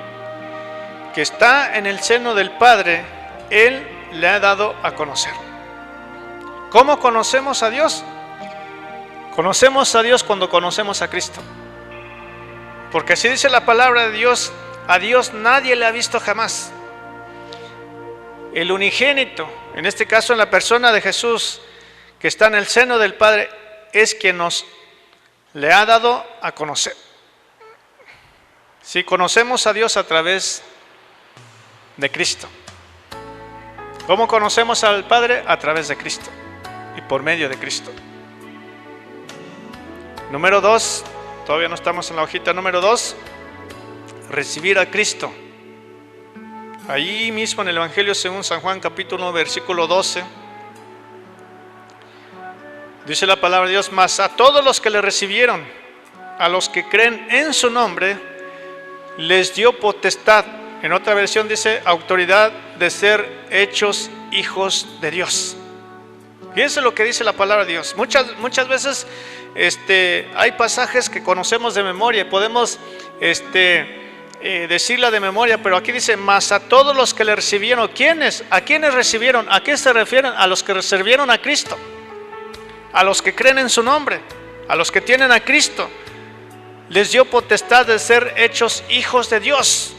que está en el seno del Padre, Él le ha dado a conocer. ¿Cómo conocemos a Dios? Conocemos a Dios cuando conocemos a Cristo. Porque así dice la palabra de Dios: a Dios nadie le ha visto jamás. El unigénito, en este caso en la persona de Jesús, que está en el seno del Padre, es quien nos le ha dado a conocer. Si conocemos a Dios a través de Cristo. ¿Cómo conocemos al Padre? A través de Cristo y por medio de Cristo. Número 2, todavía no estamos en la hojita. Número 2, recibir a Cristo. Ahí mismo en el Evangelio según San Juan, capítulo 1, versículo 12, dice la palabra de Dios: mas a todos los que le recibieron, a los que creen en su nombre, les dio potestad. En otra versión dice autoridad de ser hechos hijos de Dios. Fíjense lo que dice la palabra de Dios. Muchas veces hay pasajes que conocemos de memoria y podemos decirla de memoria, pero aquí dice: mas a todos los que le recibieron. ¿Quiénes? ¿A quiénes recibieron? ¿A qué se refieren? A los que recibieron a Cristo, a los que creen en su nombre, a los que tienen a Cristo. Les dio potestad de ser hechos hijos de Dios.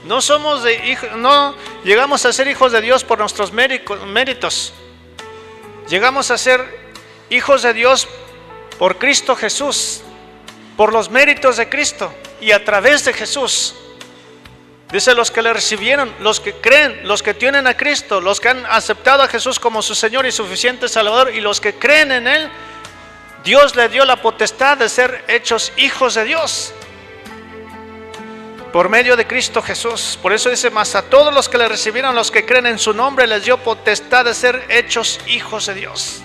No llegamos a ser hijos de Dios por nuestros méritos. Llegamos a ser hijos de Dios por Cristo Jesús, por los méritos de Cristo y a través de Jesús. Dice: los que le recibieron, los que creen, los que tienen a Cristo, los que han aceptado a Jesús como su Señor y suficiente Salvador, y los que creen en Él, Dios le dio la potestad de ser hechos hijos de Dios por medio de Cristo Jesús. Por eso dice: mas a todos los que le recibieron, los que creen en su nombre, les dio potestad de ser hechos hijos de Dios.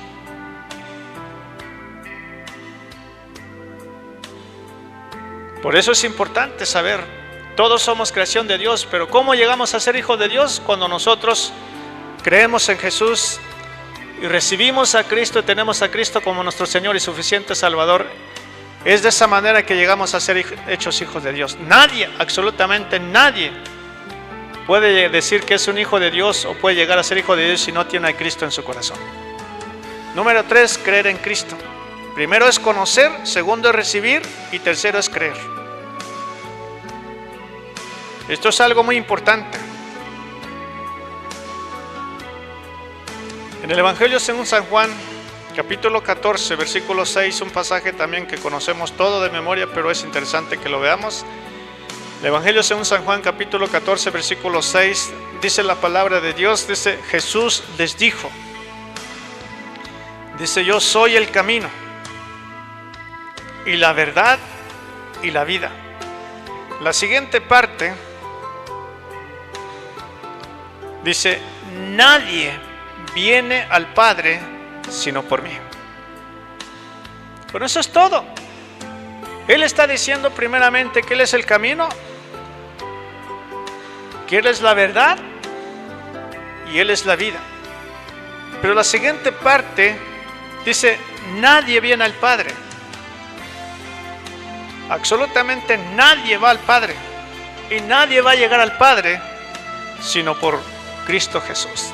Por eso es importante saber Todos somos creación de Dios, pero ¿cómo llegamos a ser hijos de Dios? Cuando nosotros creemos en Jesús y recibimos a Cristo y tenemos a Cristo como nuestro Señor y suficiente Salvador. Es de esa manera que llegamos a ser hechos hijos de Dios. Nadie, absolutamente nadie, puede decir que es un hijo de Dios o puede llegar a ser hijo de Dios si no tiene a Cristo en su corazón. Número 3, creer en Cristo. Primero es conocer, segundo es recibir y tercero es creer. Esto es algo muy importante. En el Evangelio según San Juan, capítulo 14, versículo 6, un pasaje también que conocemos todo de memoria, pero es interesante que lo veamos. El Evangelio según San Juan, capítulo 14, versículo 6, dice la palabra de Dios, dice: Jesús les dijo, dice: yo soy el camino y la verdad y la vida. La siguiente parte dice: nadie viene al Padre sino por mí. Pero eso es todo. Él está diciendo primeramente que Él es el camino, que Él es la verdad y Él es la vida. Pero la siguiente parte dice: nadie viene al Padre. Absolutamente nadie va al Padre y nadie va a llegar al Padre sino por Cristo Jesús.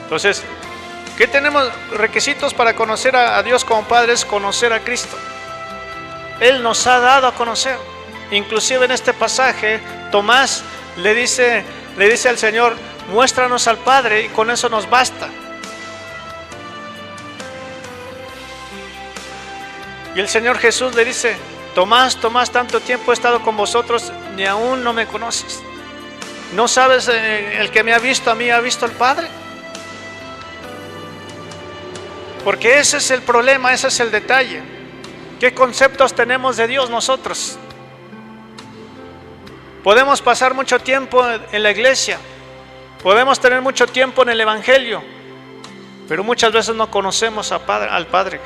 Entonces, ¿qué tenemos? Requisitos para conocer a Dios como Padre es conocer a Cristo. Él nos ha dado a conocer. Inclusive en este pasaje, Tomás le dice al Señor: muéstranos al Padre y con eso nos basta. Y el Señor Jesús le dice: Tomás, Tomás, tanto tiempo he estado con vosotros, ni aún no me conoces. ¿No sabes el que me ha visto a mí ha visto al Padre? Porque ese es el problema, ese es el detalle. ¿Qué conceptos tenemos de Dios nosotros? Podemos pasar mucho tiempo en la iglesia, podemos tener mucho tiempo en el Evangelio, pero muchas veces no conocemos al Padre.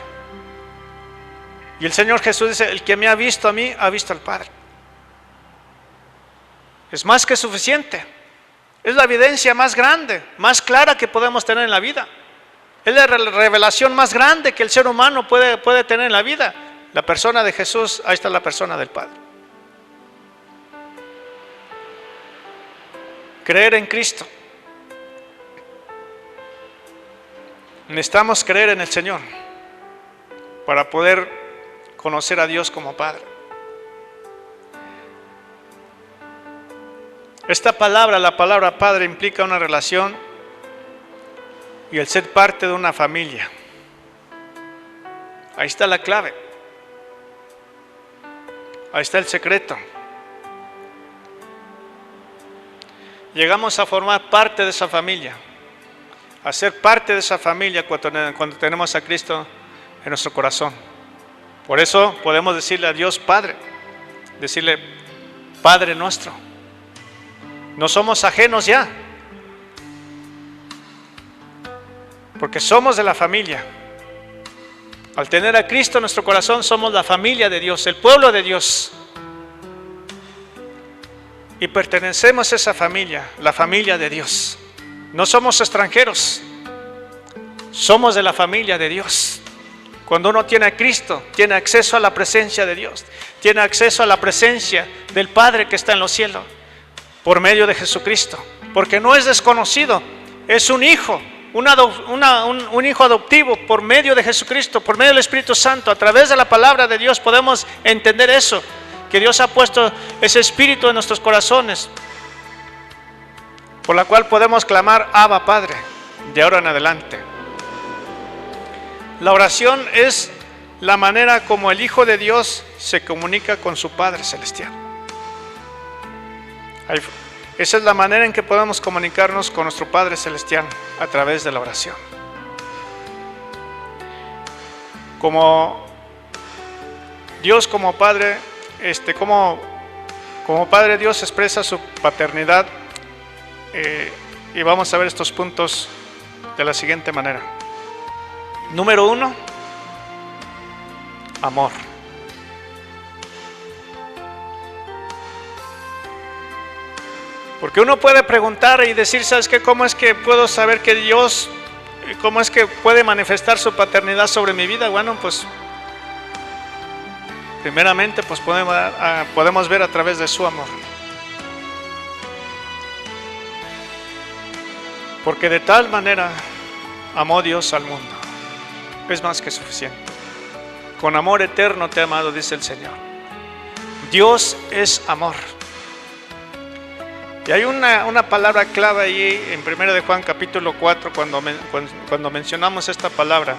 Y el Señor Jesús dice: el que me ha visto a mí ha visto al Padre. Es más que suficiente. Es la evidencia más grande, más clara que podemos tener en la vida. Es la revelación más grande que el ser humano puede tener en la vida. La persona de Jesús, ahí está la persona del Padre. Creer en Cristo. Necesitamos creer en el Señor para poder conocer a Dios como Padre. Esta palabra, la palabra Padre, implica una relación y el ser parte de una familia. Ahí está la clave. Ahí está el secreto. Llegamos a formar parte de esa familia, a ser parte de esa familia cuando tenemos a Cristo en nuestro corazón. Por eso podemos decirle a Dios Padre, decirle Padre nuestro. No somos ajenos ya, porque somos de la familia. Al tener a Cristo en nuestro corazón, somos la familia de Dios, el pueblo de Dios. Y pertenecemos a esa familia, la familia de Dios. No somos extranjeros, somos de la familia de Dios. Cuando uno tiene a Cristo, tiene acceso a la presencia de Dios, tiene acceso a la presencia del Padre que está en los cielos, por medio de Jesucristo. Porque no es desconocido, es un hijo, un hijo adoptivo por medio de Jesucristo, por medio del Espíritu Santo. A través de la palabra de Dios podemos entender eso, que Dios ha puesto ese espíritu en nuestros corazones, por la cual podemos clamar Abba Padre, de ahora en adelante. La oración es la manera como el Hijo de Dios se comunica con su Padre Celestial. Esa es la manera en que podemos comunicarnos con nuestro Padre Celestial, a través de la oración. Como Dios como Padre, como Padre Dios expresa su paternidad, y vamos a ver estos puntos de la siguiente manera. Número 1, amor. Porque uno puede preguntar y decir, ¿sabes qué? ¿Cómo es que puedo saber que Dios, cómo es que puede manifestar su paternidad sobre mi vida? Bueno, pues primeramente pues podemos ver a través de su amor. Porque de tal manera amó Dios al mundo. Es más que suficiente. Con amor eterno te he amado, dice el Señor. Dios es amor. Y hay una palabra clave ahí en 1 de Juan capítulo 4 cuando mencionamos esta palabra.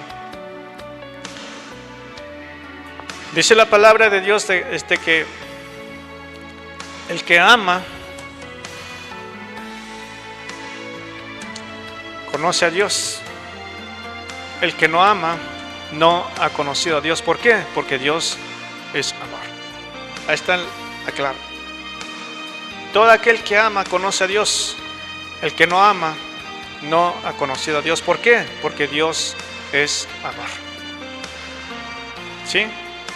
Dice la palabra de Dios que el que ama conoce a Dios. El que no ama no ha conocido a Dios. ¿Por qué? Porque Dios es amor. Ahí está la clave. Todo aquel que ama conoce a Dios. El que no ama no ha conocido a Dios. ¿Por qué? Porque Dios es amor. ¿Sí?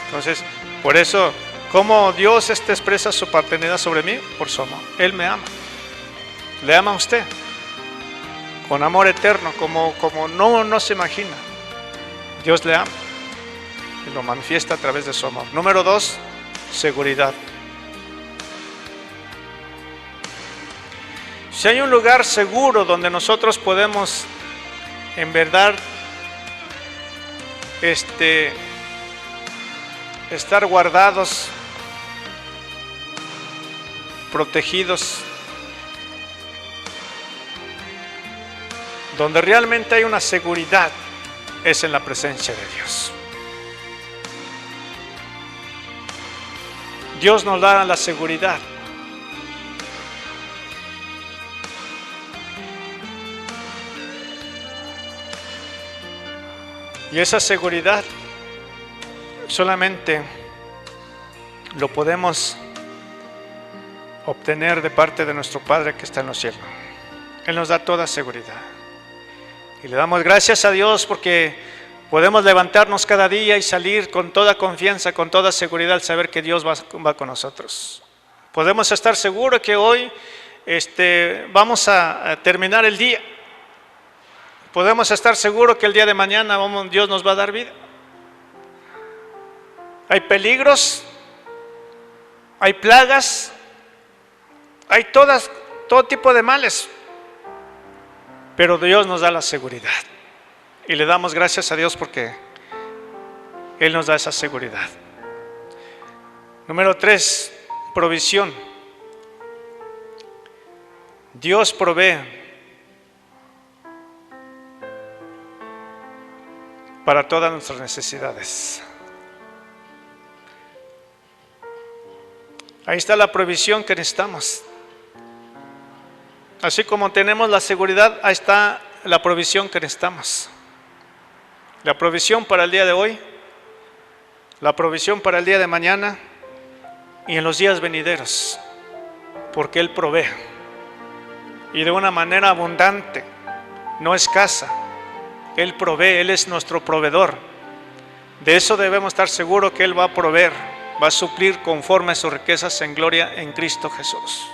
Entonces, por eso, ¿cómo Dios expresa su paternidad sobre mí? Por su amor. Él me ama. ¿Le ama a usted? Con amor eterno, como no se imagina. Dios le ama y lo manifiesta a través de su amor. Número 2, seguridad. Si hay un lugar seguro donde nosotros podemos en verdad estar guardados, protegidos, donde realmente hay una seguridad, es en la presencia de Dios. Dios nos da la seguridad. Y esa seguridad solamente lo podemos obtener de parte de nuestro Padre que está en los cielos. Él nos da toda seguridad. Y le damos gracias a Dios porque podemos levantarnos cada día y salir con toda confianza, con toda seguridad, al saber que Dios va con nosotros. Podemos estar seguros que hoy vamos a terminar el día. Podemos estar seguros que el día de mañana Dios nos va a dar vida. Hay peligros, hay plagas, hay todo tipo de males, pero Dios nos da la seguridad y le damos gracias a Dios porque Él nos da esa seguridad. Número 3, provisión. Dios provee para todas nuestras necesidades. Ahí está la provisión que necesitamos. Así como tenemos la seguridad, ahí está la provisión que necesitamos. La provisión para el día de hoy, la provisión para el día de mañana y en los días venideros, porque Él provee y de una manera abundante, no escasa. Él provee, Él es nuestro proveedor. De eso debemos estar seguros que Él va a proveer, va a suplir conforme a sus riquezas en gloria en Cristo Jesús.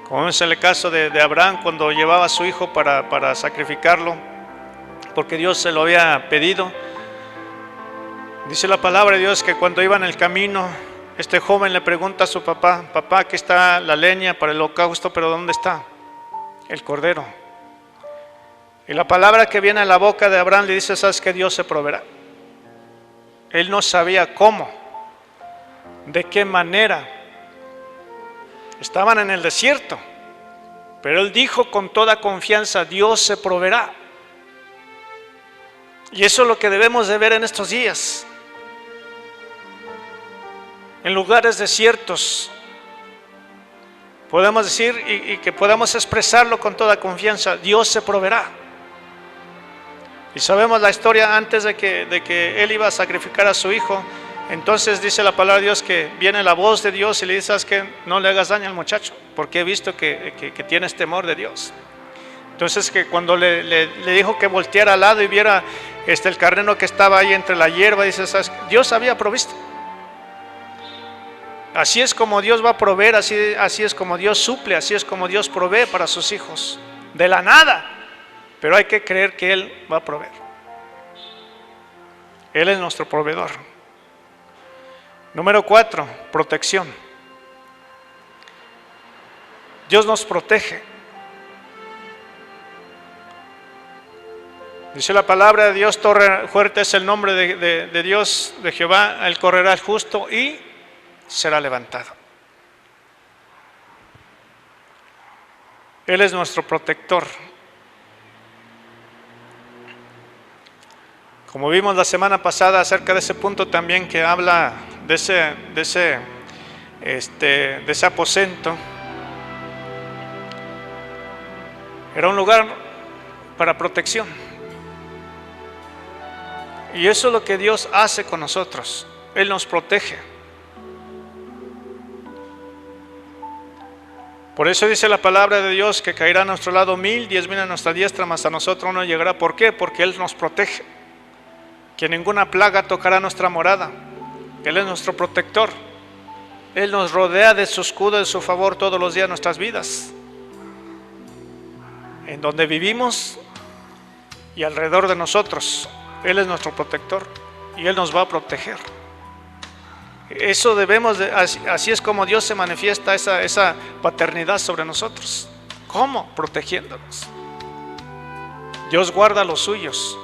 Como es el caso de Abraham cuando llevaba a su hijo para sacrificarlo, porque Dios se lo había pedido. Dice la palabra de Dios que cuando iba en el camino, este joven le pregunta a su papá: papá, aquí está la leña para el holocausto, pero ¿dónde está el cordero? Y la palabra que viene a la boca de Abraham le dice: ¿sabes que Dios se proveerá? Él no sabía cómo, de qué manera. Estaban en el desierto, pero él dijo con toda confianza: Dios se proveerá. Y eso es lo que debemos de ver en estos días. En lugares desiertos podemos decir y que podamos expresarlo con toda confianza: Dios se proveerá. Y sabemos la historia antes de que él iba a sacrificar a su hijo. Entonces dice la palabra de Dios que viene la voz de Dios y le dice: ¿sabes qué? No le hagas daño al muchacho, porque he visto que tienes temor de Dios. Entonces que cuando le dijo que volteara al lado y viera el carnero que estaba ahí entre la hierba, dice: ¿sabes? Dios había provisto. Así es como Dios va a proveer, así es como Dios suple, así es como Dios provee para sus hijos. De la nada. Pero hay que creer que Él va a proveer. Él es nuestro proveedor. Número 4, protección. Dios nos protege. Dice la palabra de Dios, torre fuerte es el nombre de Dios, de Jehová. Él correrá el justo y será levantado. Él es nuestro protector. Como vimos la semana pasada acerca de ese punto también que habla de ese aposento, era un lugar para protección. Y eso es lo que Dios hace con nosotros. Él nos protege. Por eso dice la palabra de Dios que caerá a nuestro lado 1000, 10,000 a nuestra diestra, mas a nosotros no llegará. ¿Por qué? Porque Él nos protege. Que ninguna plaga tocará nuestra morada. Él es nuestro protector. Él nos rodea de su escudo, de su favor todos los días de nuestras vidas. En donde vivimos y alrededor de nosotros, Él es nuestro protector y Él nos va a proteger. Eso debemos de, así es como Dios se manifiesta esa paternidad sobre nosotros. ¿Cómo? Protegiéndonos. Dios guarda a los suyos,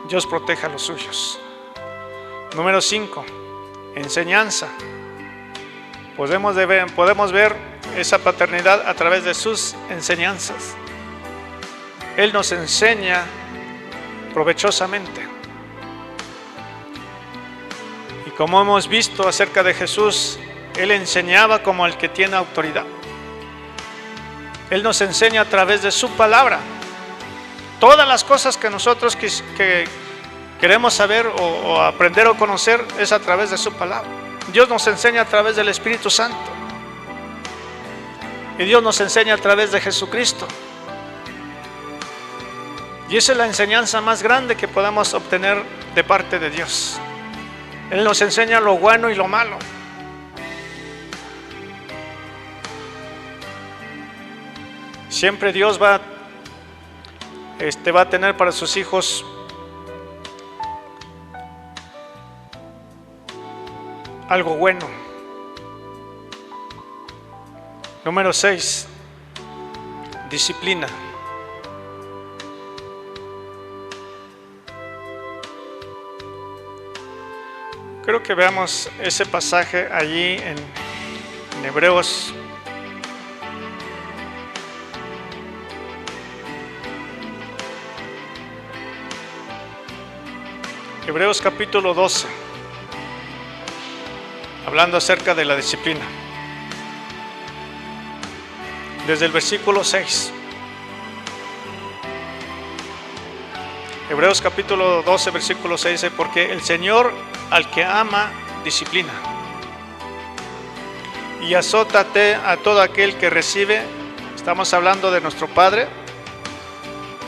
Dios protege a los suyos. Número 5, enseñanza. Podemos ver esa paternidad a través de sus enseñanzas. Él nos enseña provechosamente. Y como hemos visto acerca de Jesús, Él enseñaba como el que tiene autoridad. Él nos enseña a través de su palabra. Todas las cosas que nosotros que queremos saber o aprender o conocer es a través de su palabra. Dios nos enseña a través del Espíritu Santo. Y Dios nos enseña a través de Jesucristo. Y esa es la enseñanza más grande que podamos obtener de parte de Dios. Él nos enseña lo bueno y lo malo. Siempre Dios va a tener para sus hijos algo bueno. Número 6, disciplina. Creo que veamos ese pasaje allí en Hebreos. Hebreos capítulo 12, hablando acerca de la disciplina. Desde el versículo 6. Hebreos capítulo 12, versículo 6 dice: porque el Señor al que ama disciplina y azótate a todo aquel que recibe. Estamos hablando de nuestro Padre,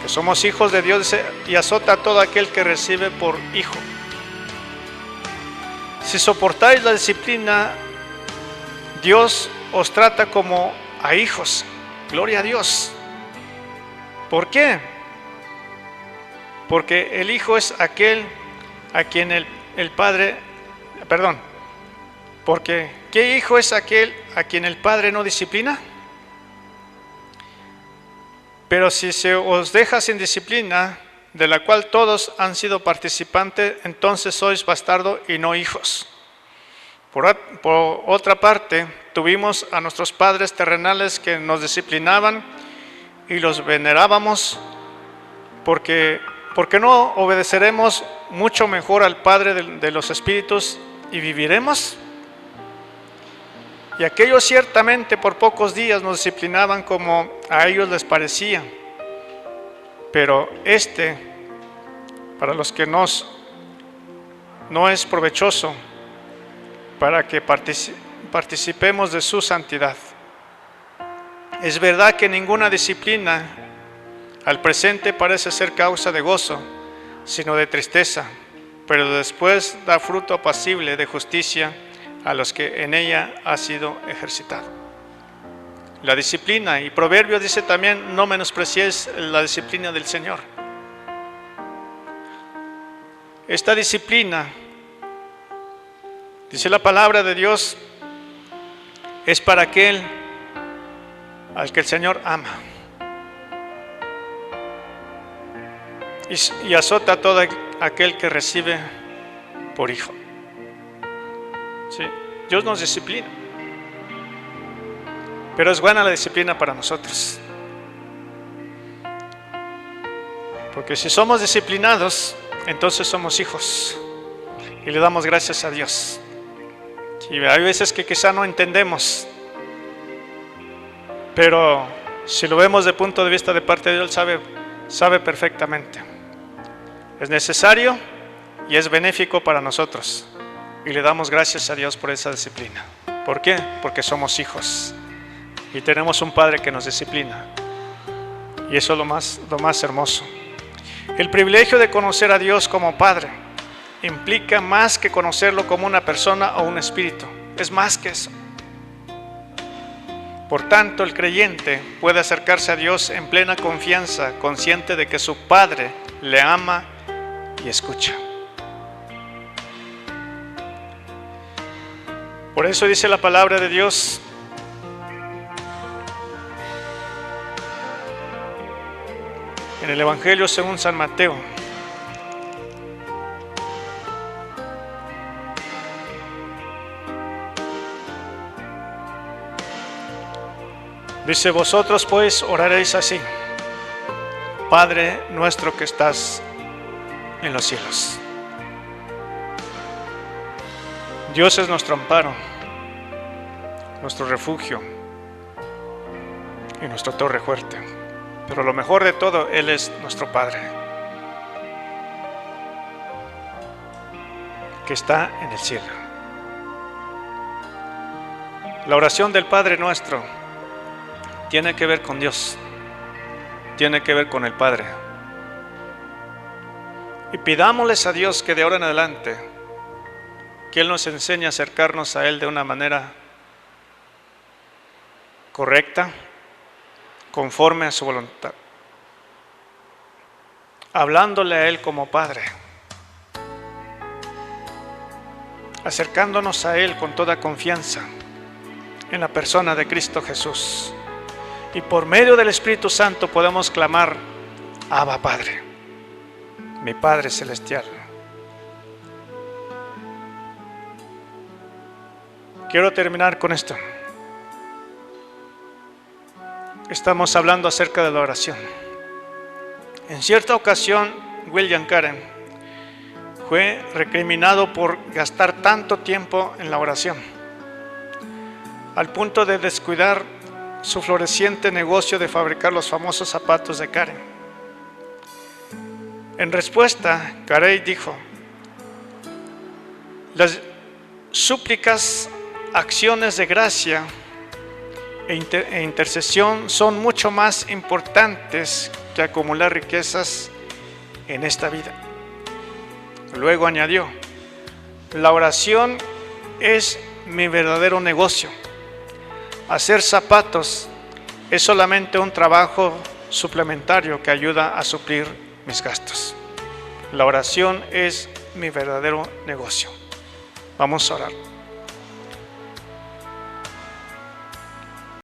que somos hijos de Dios, y azota a todo aquel que recibe por hijo. Si soportáis la disciplina, Dios os trata como a hijos. Gloria a Dios. ¿Por qué? Porque el hijo es aquel a quien el padre, porque ¿qué hijo es aquel a quien el padre no disciplina? Pero si se os deja sin disciplina, de la cual todos han sido participantes, entonces sois bastardos y no hijos. Por otra parte, tuvimos a nuestros padres terrenales que nos disciplinaban y los venerábamos, porque no obedeceremos mucho mejor al Padre de los Espíritus y viviremos. Y aquellos ciertamente por pocos días nos disciplinaban como a ellos les parecía, pero para los que no es provechoso, para que participemos de su santidad. Es verdad que ninguna disciplina al presente parece ser causa de gozo, sino de tristeza, pero después da fruto apacible de justicia a los que en ella ha sido ejercitado. La disciplina, y Proverbios dice también, no menosprecies la disciplina del Señor. Esta disciplina, dice la palabra de Dios, es para aquel al que el Señor ama y azota a todo aquel que recibe por hijo. ¿Sí? Dios nos disciplina, pero es buena la disciplina para nosotros, porque si somos disciplinados, entonces somos hijos y le damos gracias a Dios. Y hay veces que quizá no entendemos, pero si lo vemos de punto de vista de parte de Dios, sabe perfectamente. Es necesario y es benéfico para nosotros, y le damos gracias a Dios por esa disciplina. ¿Por qué? Porque somos hijos y tenemos un Padre que nos disciplina, y eso es lo más hermoso. El privilegio de conocer a Dios como Padre implica más que conocerlo como una persona o un espíritu, es más que eso. Por tanto, el creyente puede acercarse a Dios en plena confianza, consciente de que su Padre le ama y escucha. Por eso dice la palabra de Dios, en el Evangelio según San Mateo, dice: vosotros pues oraréis así: Padre nuestro que estás en los cielos. Dios es nuestro amparo, nuestro refugio y nuestra torre fuerte. Pero lo mejor de todo, Él es nuestro Padre, que está en el cielo. La oración del Padre nuestro tiene que ver con Dios, tiene que ver con el Padre. Y pidámosles a Dios que de ahora en adelante, que Él nos enseñe a acercarnos a Él de una manera correcta, conforme a su voluntad, hablándole a Él como Padre, acercándonos a Él con toda confianza en la persona de Cristo Jesús. Y por medio del Espíritu Santo podemos clamar: Abba Padre, mi Padre Celestial. Quiero terminar con esto. Estamos hablando acerca de la oración. En cierta ocasión, William Carey fue recriminado por gastar tanto tiempo en la oración, al punto de descuidar su floreciente negocio de fabricar los famosos zapatos de Carey. En respuesta, Carey dijo: las súplicas, acciones de gracia e intercesión son mucho más importantes que acumular riquezas en esta vida. Luego añadió: la oración es mi verdadero negocio. Hacer zapatos es solamente un trabajo suplementario que ayuda a suplir mis gastos. La oración es mi verdadero negocio. Vamos a orar.